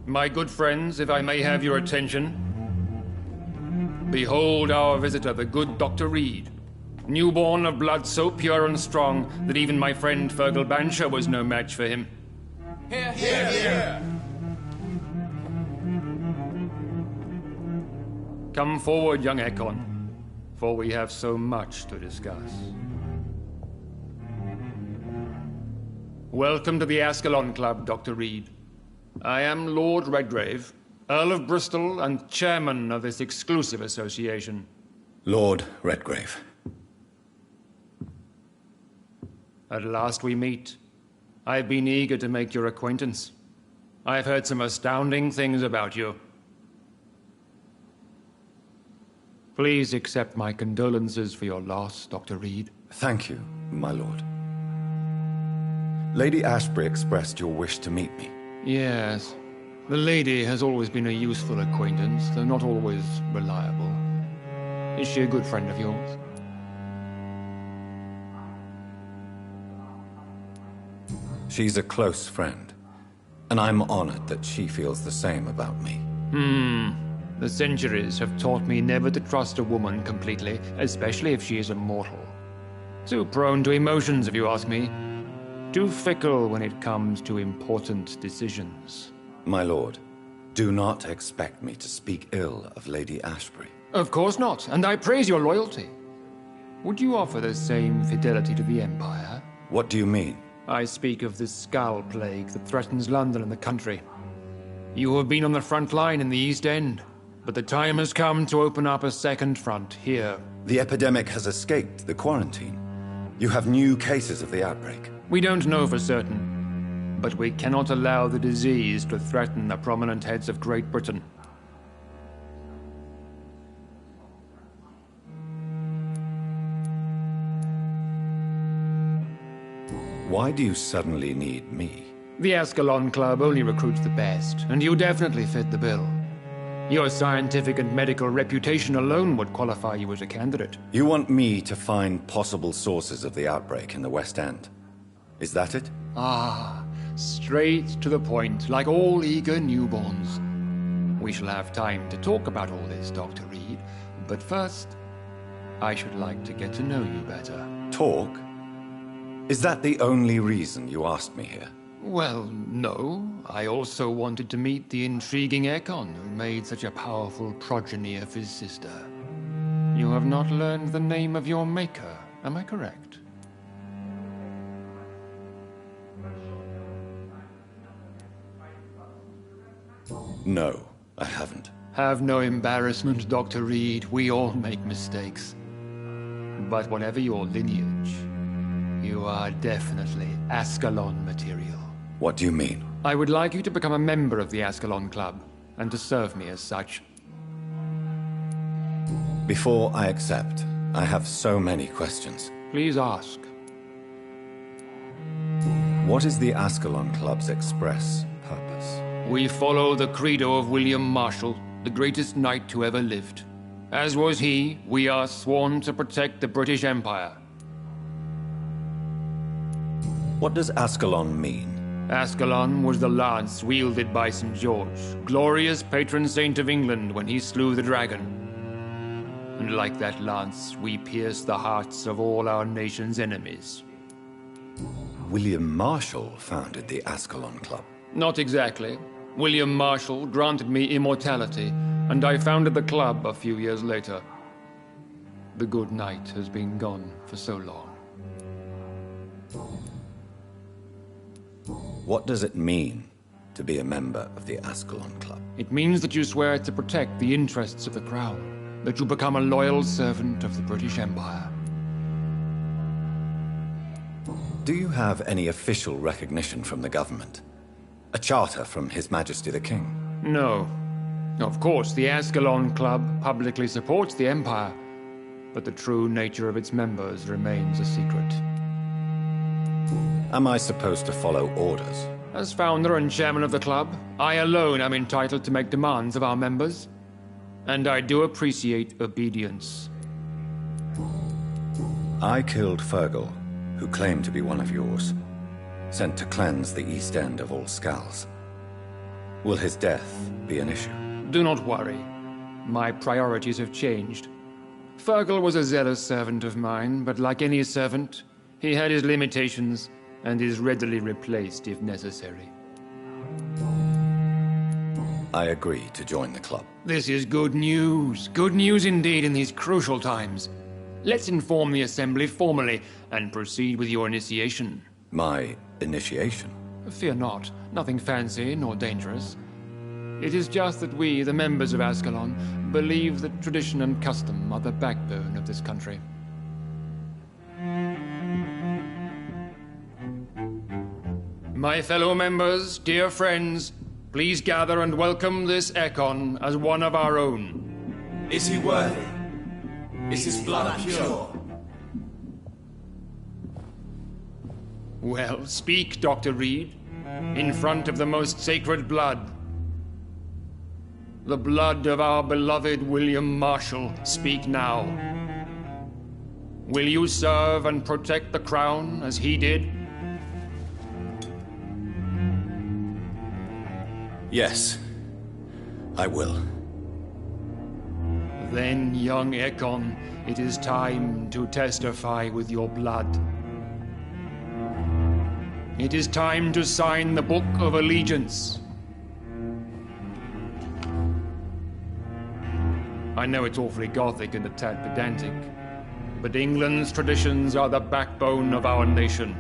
My good friends, if I may have your attention. Behold our visitor, the good Dr. Reed. Newborn of blood so pure and strong that even my friend Fergal Bancher was no match for him. Hear, hear, hear! Come forward, young Ekon, for we have so much to discuss. Welcome to the Ascalon Club, Dr. Reed. I am Lord Redgrave, Earl of Bristol and chairman of this exclusive association. Lord Redgrave. At last we meet. I've been eager to make your acquaintance. I've heard some astounding things about you. Please accept my condolences for your loss, Dr. Reed. Thank you, my lord. Lady Ashbury expressed your wish to meet me. Yes. The lady has always been a useful acquaintance, though not always reliable. Is she a good friend of yours? She's a close friend, and I'm honored that she feels the same about me. The centuries have taught me never to trust a woman completely, especially if she is a mortal. Too prone to emotions, if you ask me. Too fickle when it comes to important decisions. My lord, do not expect me to speak ill of Lady Ashbury. Of course not, and I praise your loyalty. Would you offer the same fidelity to the Empire? What do you mean? I speak of the Skull Plague that threatens London and the country. You have been on the front line in the East End, but the time has come to open up a second front here. The epidemic has escaped the quarantine. You have new cases of the outbreak. We don't know for certain, but we cannot allow the disease to threaten the prominent heads of Great Britain. Why do you suddenly need me? The Ascalon Club only recruits the best, and you definitely fit the bill. Your scientific and medical reputation alone would qualify you as a candidate. You want me to find possible sources of the outbreak in the West End? Is that it? Ah, straight to the point, like all eager newborns. We shall have time to talk about all this, Dr. Reed, but first, I should like to get to know you better. Talk? Is that the only reason you asked me here? Well, no. I also wanted to meet the intriguing Ekon who made such a powerful progeny of his sister. You have not learned the name of your maker, am I correct? No, I haven't. Have no embarrassment, Dr. Reed. We all make mistakes. But whatever your lineage, you are definitely Ascalon material. What do you mean? I would like you to become a member of the Ascalon Club, and to serve me as such. Before I accept, I have so many questions. Please ask. What is the Ascalon Club's express purpose? We follow the credo of William Marshall, the greatest knight who ever lived. As was he, we are sworn to protect the British Empire. What does Ascalon mean? Ascalon was the lance wielded by St. George, glorious patron saint of England when he slew the dragon. And like that lance, we pierce the hearts of all our nation's enemies. William Marshall founded the Ascalon Club. Not exactly. William Marshall granted me immortality, and I founded the club a few years later. The good knight has been gone for so long. What does it mean to be a member of the Ascalon Club? It means that you swear to protect the interests of the crown, that you become a loyal servant of the British Empire. Do you have any official recognition from the government? A charter from His Majesty the King? No. Of course, the Ascalon Club publicly supports the Empire, but the true nature of its members remains a secret. Am I supposed to follow orders? As founder and chairman of the club, I alone am entitled to make demands of our members, and I do appreciate obedience. I killed Fergal, who claimed to be one of yours, sent to cleanse the East End of all Skulls. Will his death be an issue? Do not worry. My priorities have changed. Fergal was a zealous servant of mine, but like any servant, he had his limitations and is readily replaced if necessary. I agree to join the club. This is good news. Good news indeed in these crucial times. Let's inform the Assembly formally and proceed with your initiation. My initiation? Fear not. Nothing fancy nor dangerous. It is just that we, the members of Ascalon, believe that tradition and custom are the backbone of this country. My fellow members, dear friends, please gather and welcome this Ekon as one of our own. Is he worthy? Is his blood pure? Well, speak, Dr. Reed, in front of the most sacred blood. The blood of our beloved William Marshall, speak now. Will you serve and protect the crown as he did? Yes, I will. Then, young Ekon, it is time to testify with your blood. It is time to sign the Book of Allegiance. I know it's awfully gothic and a tad pedantic, but England's traditions are the backbone of our nation.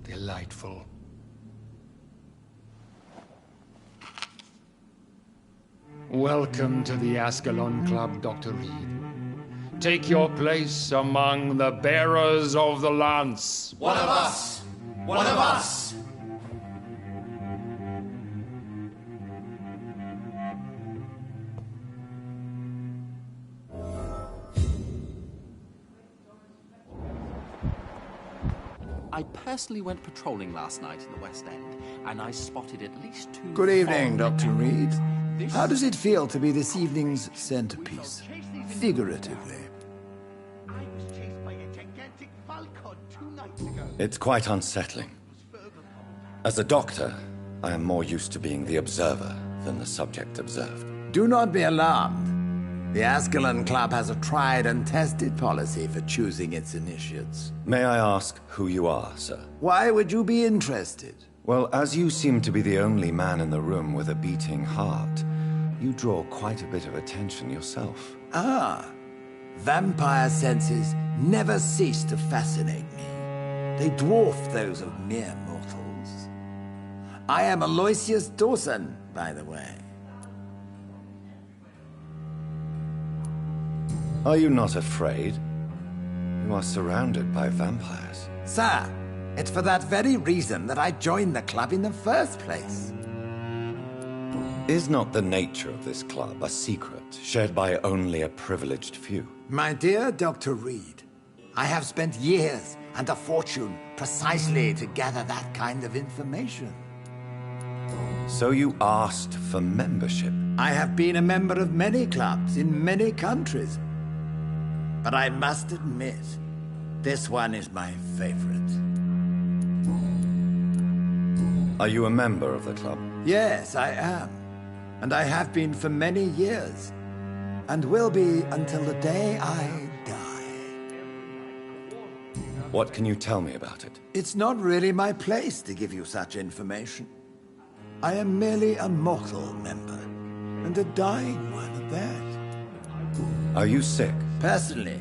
Delightful. Welcome to the Ascalon Club, Dr. Reed. Take your place among the bearers of the lance. One of us! One of us! I personally went patrolling last night in the West End, and I spotted at least 2... Good evening, Dr. Reed. This- How does it feel to be this evening's centerpiece? Figuratively. It's quite unsettling. As a doctor, I am more used to being the observer than the subject observed. Do not be alarmed. The Ascalon Club has a tried and tested policy for choosing its initiates. May I ask who you are, sir? Why would you be interested? Well, as you seem to be the only man in the room with a beating heart, you draw quite a bit of attention yourself. Ah, vampire senses never cease to fascinate me. They dwarf those of mere mortals. I am Aloysius Dawson, by the way. Are you not afraid? You are surrounded by vampires. Sir, it's for that very reason that I joined the club in the first place. Is not the nature of this club a secret, shared by only a privileged few? My dear Dr. Reed, I have spent years and a fortune precisely to gather that kind of information. So you asked for membership? I have been a member of many clubs in many countries. But I must admit, this one is my favorite. Are you a member of the club? Yes, I am. And I have been for many years. And will be until the day I die. What can you tell me about it? It's not really my place to give you such information. I am merely a mortal member, and a dying one at that. Are you sick? Personally,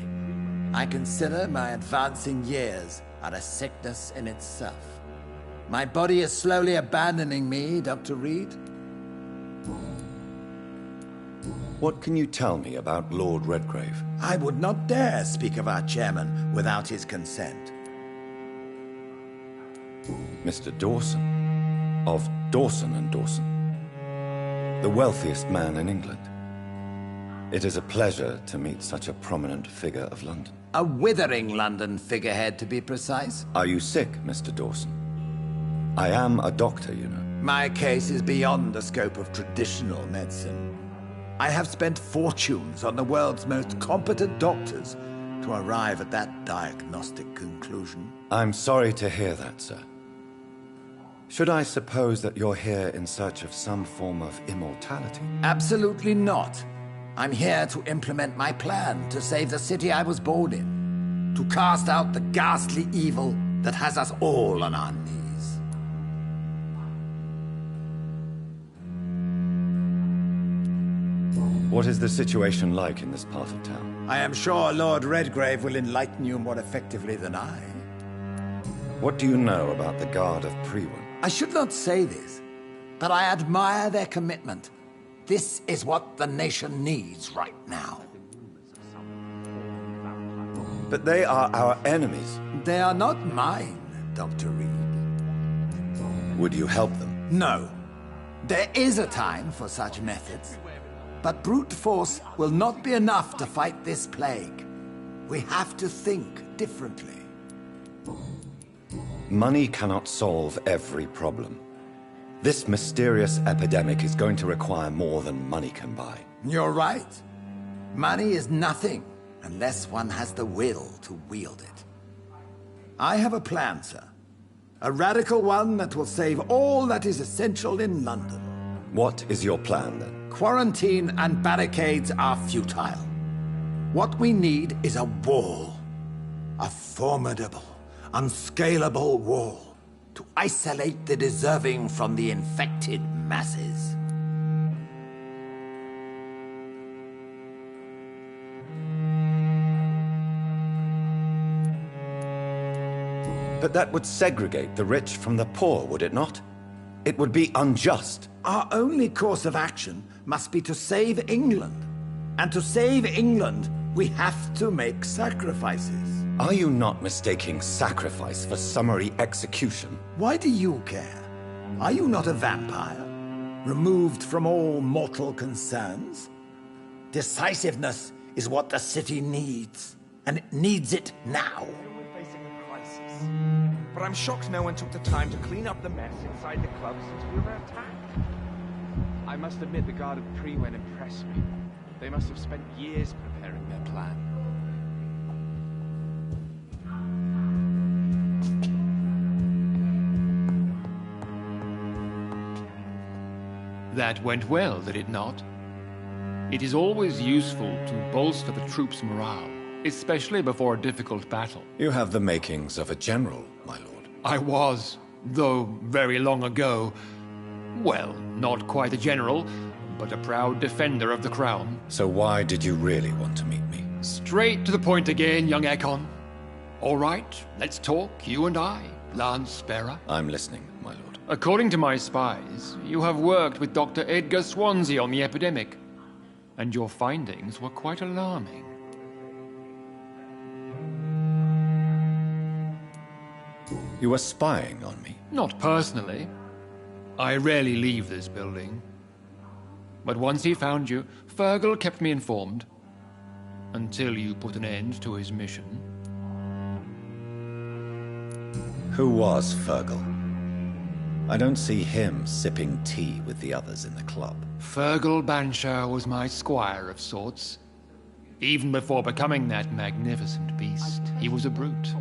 I consider my advancing years are a sickness in itself. My body is slowly abandoning me, Dr. Reed. What can you tell me about Lord Redgrave? I would not dare speak of our chairman without his consent. Mr. Dawson, of Dawson and Dawson, the wealthiest man in England. It is a pleasure to meet such a prominent figure of London. A withering London figurehead, to be precise. Are you sick, Mr. Dawson? I am a doctor, you know. My case is beyond the scope of traditional medicine. I have spent fortunes on the world's most competent doctors to arrive at that diagnostic conclusion. I'm sorry to hear that, sir. Should I suppose that you're here in search of some form of immortality? Absolutely not. I'm here to implement my plan to save the city I was born in. To cast out the ghastly evil that has us all on our knees. What is the situation like in this part of town? I am sure Lord Redgrave will enlighten you more effectively than I. What do you know about the Guard of Prewin? I should not say this, but I admire their commitment. This is what the nation needs right now. But they are our enemies. They are not mine, Dr. Reed. Would you help them? No. There is a time for such methods. But brute force will not be enough to fight this plague. We have to think differently. Money cannot solve every problem. This mysterious epidemic is going to require more than money can buy. You're right. Money is nothing unless one has the will to wield it. I have a plan, sir. A radical one that will save all that is essential in London. What is your plan, then? Quarantine and barricades are futile. What we need is a wall. A formidable, unscalable wall to isolate the deserving from the infected masses. But that would segregate the rich from the poor, would it not? It would be unjust. Our only course of action must be to save England. And to save England, we have to make sacrifices. Are you not mistaking sacrifice for summary execution? Why do you care? Are you not a vampire? Removed from all mortal concerns? Decisiveness is what the city needs. And it needs it now. We're facing a crisis. but I'm shocked no one took the time to clean up the mess inside the club since we were attacked. I must admit the Guard of Prewen impressed me. They must have spent years preparing their plan. That went well, did it not? It is always useful to bolster the troops' morale, especially before a difficult battle. You have the makings of a general, my lord. I was, though very long ago. Well, not quite a general, but a proud defender of the crown. So why did you really want to meet me? Straight to the point again, young Ekon. All right, let's talk, you and I, Lance Sparrow. I'm listening, my lord. According to my spies, you have worked with Dr. Edgar Swansea on the epidemic, and your findings were quite alarming. You were spying on me? Not personally. I rarely leave this building. But once he found you, Fergal kept me informed. Until you put an end to his mission. Who was Fergal? I don't see him sipping tea with the others in the club. Fergal Banshire was my squire of sorts. Even before becoming that magnificent beast, he was a brute.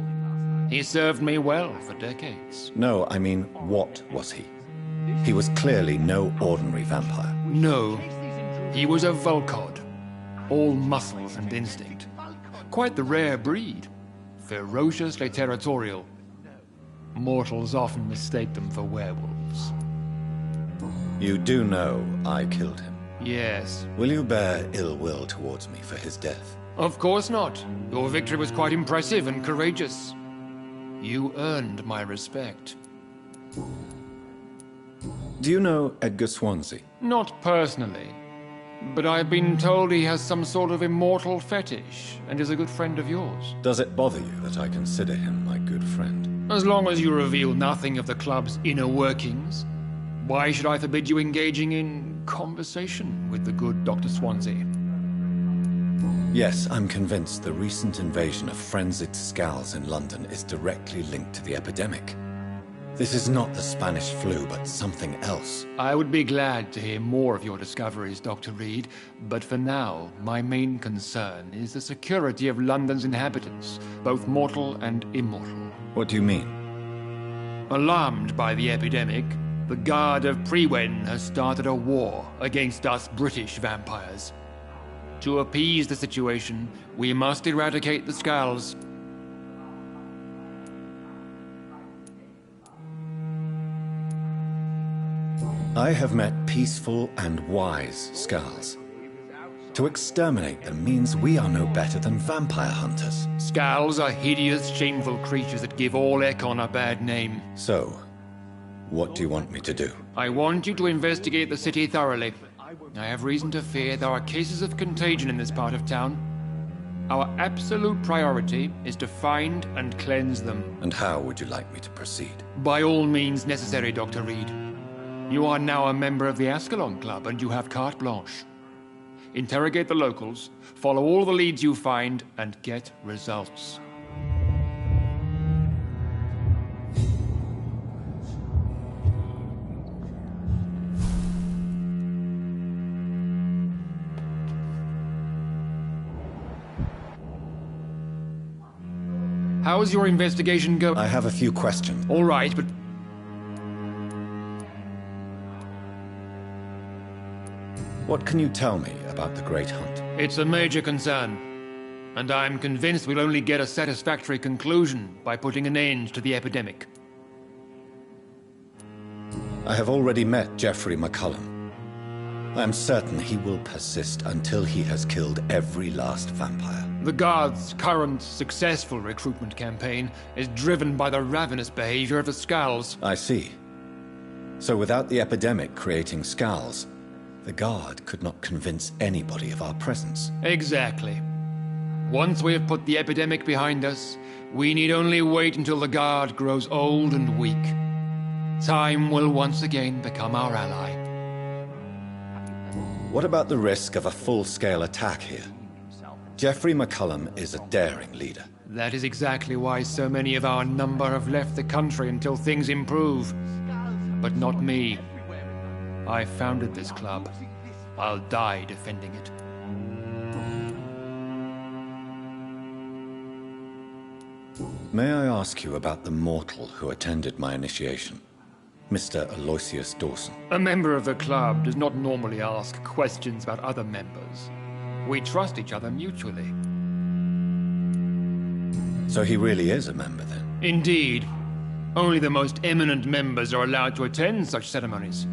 He served me well for decades. No, I mean, what was he? He was clearly no ordinary vampire. No, he was a Volcod. All muscles and instinct. Quite the rare breed. Ferociously territorial. Mortals often mistake them for werewolves. You do know I killed him? Yes. Will you bear ill will towards me for his death? Of course not. Your victory was quite impressive and courageous. You earned my respect. Do you know Edgar Swansea? Not personally. But I've been told he has some sort of immortal fetish, and is a good friend of yours. Does it bother you that I consider him my good friend? As long as you reveal nothing of the club's inner workings, why should I forbid you engaging in conversation with the good Dr. Swansea? Yes, I'm convinced the recent invasion of frenzied Scowls in London is directly linked to the epidemic. This is not the Spanish flu, but something else. I would be glad to hear more of your discoveries, Dr. Reed, but for now, my main concern is the security of London's inhabitants, both mortal and immortal. What do you mean? Alarmed by the epidemic, the Guard of Prewen has started a war against us British vampires. To appease the situation, we must eradicate the Scowls. I have met peaceful and wise Scowls. To exterminate them means we are no better than vampire hunters. Scowls are hideous, shameful creatures that give all Ekon a bad name. So, what do you want me to do? I want you to investigate the city thoroughly. I have reason to fear there are cases of contagion in this part of town. Our absolute priority is to find and cleanse them. And how would you like me to proceed? By all means necessary, Dr. Reed. You are now a member of the Ascalon Club, and you have carte blanche. Interrogate the locals, follow all the leads you find, and get results. How's your investigation going? I have a few questions. All right, but... What can you tell me about the Great Hunt? It's a major concern, and I'm convinced we'll only get a satisfactory conclusion by putting an end to the epidemic. I have already met Geoffrey McCullum. I am certain he will persist until he has killed every last vampire. The Guard's current successful recruitment campaign is driven by the ravenous behavior of the Scowls. I see. So without the epidemic creating Scowls, the Guard could not convince anybody of our presence. Exactly. Once we have put the epidemic behind us, we need only wait until the Guard grows old and weak. Time will once again become our ally. What about the risk of a full-scale attack here? Geoffrey McCullum is a daring leader. That is exactly why so many of our number have left the country until things improve. But not me. I founded this club. I'll die defending it. May I ask you about the mortal who attended my initiation? Mr. Aloysius Dawson. A member of the club does not normally ask questions about other members. We trust each other mutually. So he really is a member, then? Indeed. Only the most eminent members are allowed to attend such ceremonies.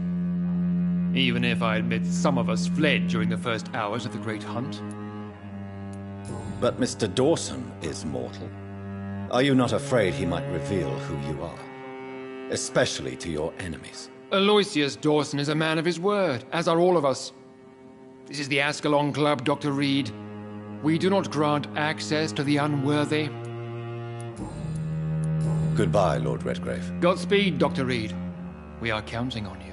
Even if I admit some of us fled during the first hours of the Great Hunt. But Mr. Dawson is mortal. Are you not afraid he might reveal who you are? Especially to your enemies. Aloysius Dawson is a man of his word, as are all of us. This is the Ascalon Club, Dr. Reed. We do not grant access to the unworthy. Goodbye, Lord Redgrave. Godspeed, Dr. Reed. We are counting on you.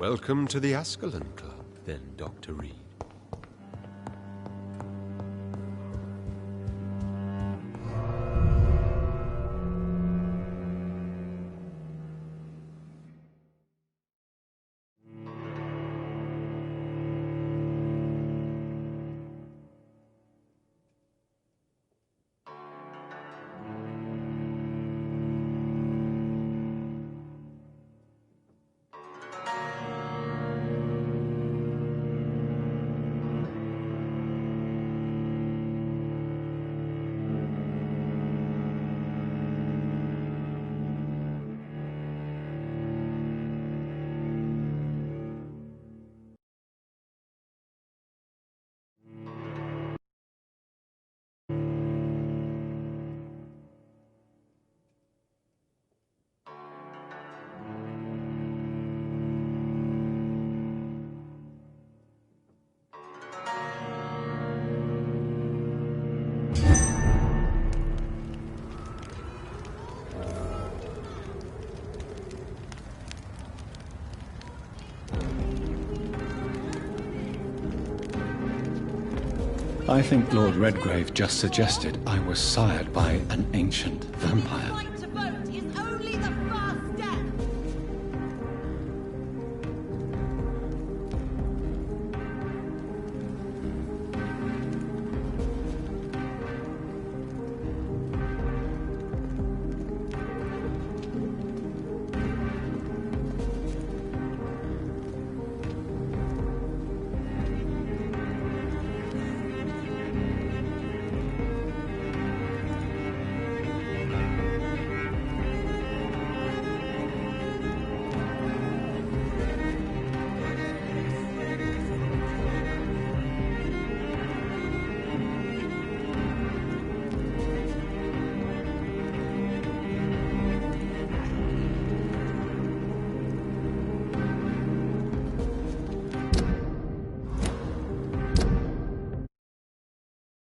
Welcome to the Ascalon Club, then, Dr. Reed. I think Lord Redgrave just suggested I was sired by an ancient vampire.